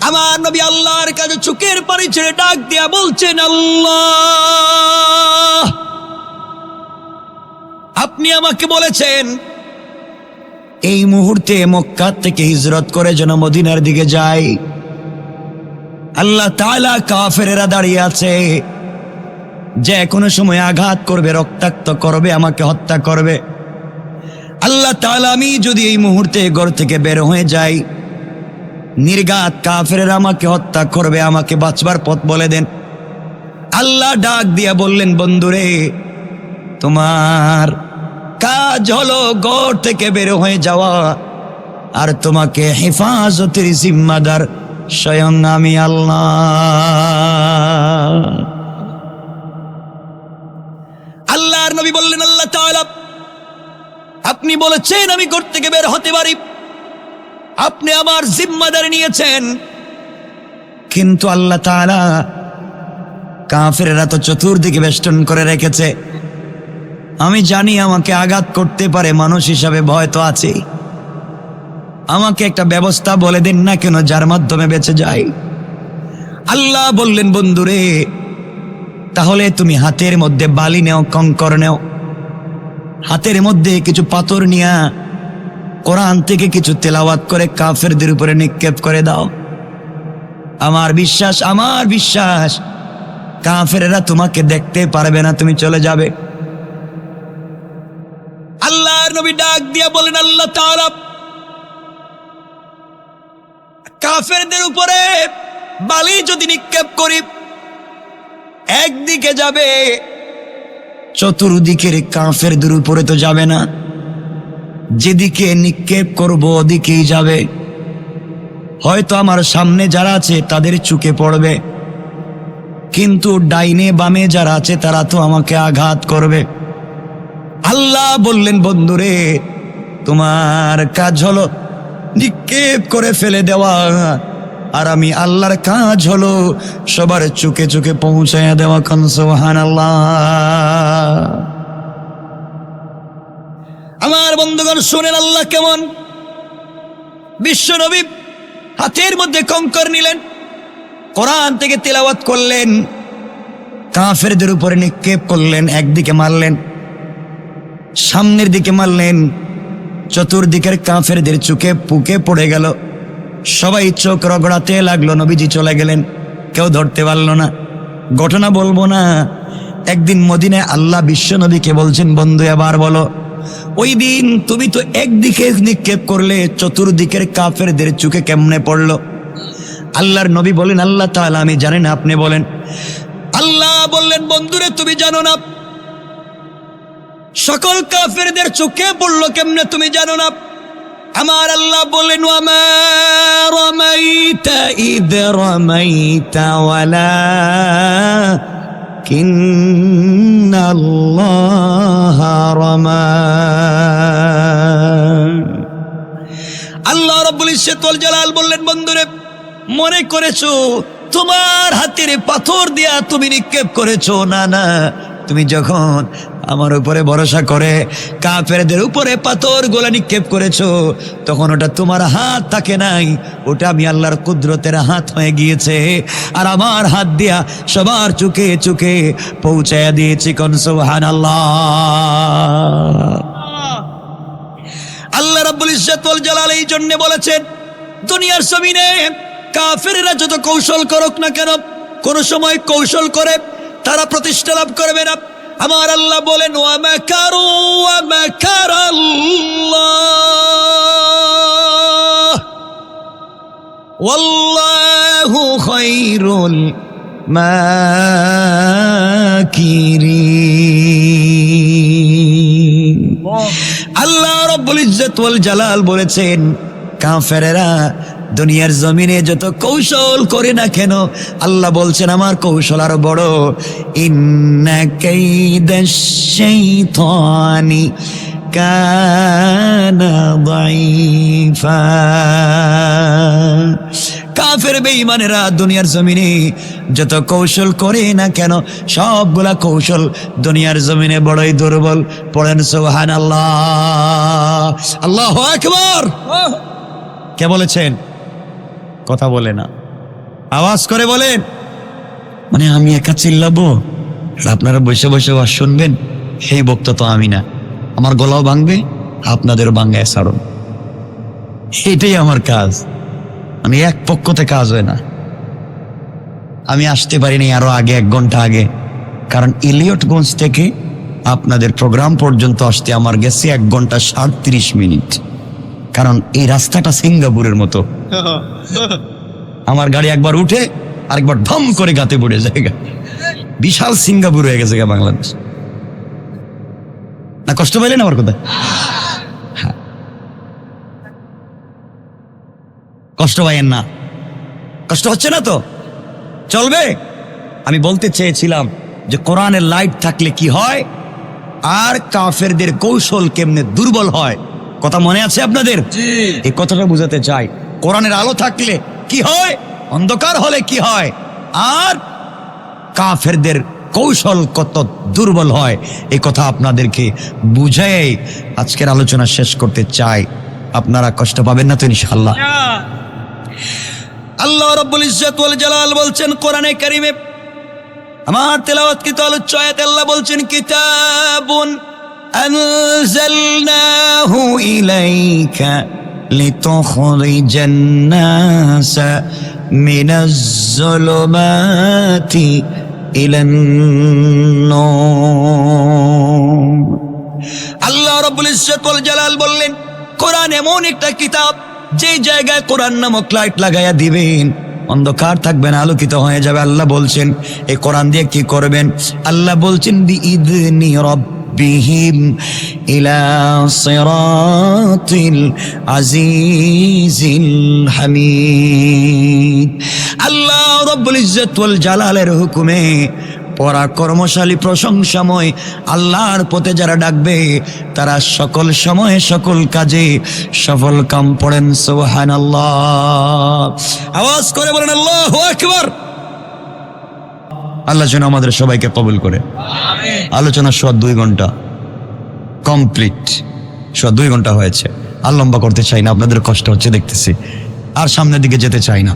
Speaker 1: আমার নবী আল্লাহর কাছে চোখের পানি ছেড়ে ডাক দিয়া বলছেন, আল্লাহ, আপনি আমাকে বলেছেন এই মুহূর্তে মক্কা থেকে হিজরত করে যেন মদিনার দিকে যাই। আল্লাহ তাআলা কাফেরেরা দাঁড়িয়ে আছে, যে কোনো সময় আঘাত করবে, রক্তাক্ত করবে, আমাকে হত্যা করবে। আল্লাহ তাআলা, আমি যদি এই মুহূর্তে ঘর থেকে বের হয়ে যাই, নির্ঘাত কাফেরেরা আমাকে হত্যা করবে, আমাকে বাঁচবার পথ বলে দেন। আল্লাহ ডাক দিয়া বললেন, বন্ধুরে, তোমার কাজ হলো ঘর থেকে বের হয়ে যাওয়া, আর তোমাকে হেফাজতের জিম্মাদার স্বয়ং আমি আল্লাহ। আল্লাহর নবী বললেন, আল্লাহ তাআলা, আপনি বলেছেন আমি ঘর থেকে বের হতে পারি, আপনি আমার জিম্মাদারি নিয়েছেন। কিন্তু আল্লাহ তাআলা, কাফেররা তো চতুর্দিকে বেষ্টন করে রেখেছে, আমি জানি আমাকে আঘাত করতে পারে, মানুষ হিসাবে ভয় তো আছে। আমাকে একটা ব্যবস্থা বলে দিন না কেন যার মাধ্যমে বেঁচে যাই। আল্লাহ বললেন, বন্ধুরে, তাহলে তুমি হাতের মধ্যে বালি নেও, কঙ্কর নেও, হাতের মধ্যে কিছু পাথর নিয়া কোরআন থেকে কিছু তেলাওয়াত করে কাফেরদের উপরে নিক্ষেপ করে দাও। আমার বিশ্বাস কাফেরেরা তোমাকে দেখতে পারবে না, তুমি চলে যাবে। আল্লাহর নবী ডাক দিয়া বলেন, আল্লাহ তাআলা, কাফেরদের উপরে বালি যদি নিক্ষেপ করি, একদিকে যাবে, চতুর্দিকের কাফেরদের উপরে তো যাবে না, যেদিকে নিক্ষেপ করব ওদিকেই যাবে। হয়তো আমার সামনে যারা আছে তাদের চুকে পড়বে, কিন্তু ডাইনে বামে যারা আছে তারা তো আমাকে আঘাত করবে। আল্লাহ বললেন, বন্ধুরে, তোমার কাজ হলো নিক্ষেপ করে ফেলে দেওয়া, আর আমি আল্লাহর কাজ হলো সবার চুকে চুকে পৌঁছায়া দেওয়া। কোন সুবহানাল্লাহ। আমার বন্ধুগণ শুনেন আল্লাহ কেমন। বিশ্ব নবী হাতের মধ্যে কঙ্কর নিলেন, কোরআন থেকে তেলাওয়াত করলেন, কাফেরদের উপরে নিক্ষেপ করলেন, একদিকে মারলেন, সামনের দিকে মারলেন, চতুর্দিকের কাফেরদের চোখে পুকে পড়ে গেল, সবাই চোখ রগড়াতে লাগলো। নবীজি চলে গেলেন, কেউ ধরতে পারল না। ঘটনা বলবো না, একদিন মদিনায় আল্লাহ বিশ্ব নবীকে বলছেন, বন্ধু এবার বলো, ওই দিন তুমি তো একদিকে নিক্ষেপ করলে, চতুর্দিকের কাফেরদের চোখে কেমনে পড়লো? আল্লাহর নবী বলেন, আল্লাহ তাআলা আমি জানি না, আপনি বলেন। আল্লাহ বললেন, বন্ধুরে তুমি জানো না সকল কাফেরদের চোখে পড়লো কেমনে, তুমি জানো না? আমার আল্লাহ বললেন, ওয়ামা রামাইতা ইদ রামাইতা ওয়ালাকিন্নাল্লাহ রামা। আল্লাহ রাব্বুল ইজ্জত ওয়াল জালাল বললেন, বন্ধুরে মনে করেছো তোমার হাতের পাথর দিয়া তুমি নিক্ষেপ করেছো? না না, তুমি যখন আমার উপরে ভরসা করে কাফেরদের উপরে পাথর গোলা নিক্ষেপ করেছো, তখন ওটা তোমার হাত থাকে নাই, ওটা আমি আল্লাহর কুদরতের হাত হয়ে গিয়েছে, আর আমার হাত দিয়া সবার চুকে চুকে পৌঁছায়া দিয়েছি। কোন সুবহানাল্লাহ। আল্লাহ রাব্বুল ইজ্জত ওয়াল জালাল এই জন্য বলেছেন, দুনিয়ার জমিনে কাফেররা যত কৌশল করুক না কেন, কোন সময় কৌশল করে তারা প্রতিষ্ঠা লাভ করবে না। আমার আল্লাহ বলেন, ওয়া মাকারু ওয়া মাকারাল্লাহ ওয়াল্লাহু খায়রুল মাকিরিন। আল্লাহ রাব্বুল ইজ্জত ওয়াল জালাল বলেছেন, কাফেররা দুনিয়ার জমিনে যত কৌশল করে না কেন, আল্লাহ বলছেন আমার কৌশল আরো বড়। ইন্না কাইদাশ শাইতানি কানা দাইফা। কাফের বেঈমানেরা দুনিয়ার জমিনে যত কৌশল করে না কেন, সবগুলা কৌশল দুনিয়ার জমিনে বড়ই দুর্বল। পড়েন সুবহানাল্লাহ, আল্লাহু আকবার। কে বলেছেন? কথা বলে না, আওয়াজ করে বলেন। মানে আমি একা চিল্লাবো আর আপনারা বসে বসে ওয়াজ শুনবেন? সেই বক্তা তো আমি না, আমার গলাও ভাঙবে, আপনাদেরও ভাঙায় ছাড়ুন, এটাই আমার কাজ। আমি এক পক্ষতে কাজ হয় না। আমি আসতে পারিনি আরো আগে, 1 ঘন্টা আগে, কারণ ইলিয়টগঞ্জ থেকে আপনাদের প্রোগ্রাম পর্যন্ত আসতে আমার গেছে 1 ঘন্টা 37 মিনিট, কারণ এই রাস্তাটা সিঙ্গাপুরের মতো। আমার গাড়ি একবার উঠে আরেকবার ধম করে গাতে পড়ে যায়। বিশাল সিঙ্গাপুর হয়ে গেছে বাংলাদেশ। না কষ্ট পাইলেন আমার কথা? হ্যাঁ, কষ্ট পাইয়েন না। কষ্ট হচ্ছে না তো? চলবে। আমি বলতে চেয়েছিলাম যে কোরআনের লাইট থাকলে কি হয় আর কাফেরদের কৌশল কেমনে দুর্বল হয়। কথা মনে আছে আপনাদের? এই কথাটা বুঝাতে চাই। কোরআনের আলো থাকলে কি হয়, অন্ধকার হলে কি হয়, আর কাফেরদের কৌশল কত দুর্বল হয়, এই কথা আপনাদেরকে বুঝাই আজকের আলোচনা শেষ করতে চাই। আপনারা কষ্ট পাবেন না তো ইনশাআল্লাহ? আল্লাহ রাব্বুল ইজ্জত ওয়াল জালাল বলছেন কোরআনে কারীমে, আমার তেলাওয়াতকৃত আলোচ্য আয়াতে আল্লাহ বলছেন, কিতাবুন আনজালনাহু ইলাইকা লিতুখরিজান নাসা মিনাজ যুলুমাতি ইলান নূর। আল্লাহ রাব্বুল ইজ্জত ওয়াল জালাল বললেন, কোরআন এমন একটা কিতাব যে জায়গায় কোরআন নামক লাইট লাগাইয়া দিবেন, অন্ধকার থাকবে না, আলোকিত হয়ে যাবে। আল্লাহ বলছেন এই কোরআন দিয়ে কি করবেন? আল্লাহ বলছেন বিইذনি রাব্বিহিম ইলা সিরাতিল আজিজিল হামিদ। আল্লাহ রব্বুল ইজ্জত ওয়াল জালালের হুকুমে পরাক্রমশালী প্রশংসাময় আল্লাহর পথে যারা ডাকবে তারা সকল সময়ে সকল কাজে সফল কাম। পড়েন সুবহানাল্লাহ, আওয়াজ করে বলেন আল্লাহু আকবার। আল্লাহ যেন আমাদের সবাইকে কবুল করে। আলোচনা 2 ঘন্টা কমপ্লিট, 2 ঘন্টা হয়েছে। আর লম্বা করতে চাই না, আপনাদের কষ্ট হচ্ছে দেখতেছি, আর সামনের দিকে যেতে চাই না।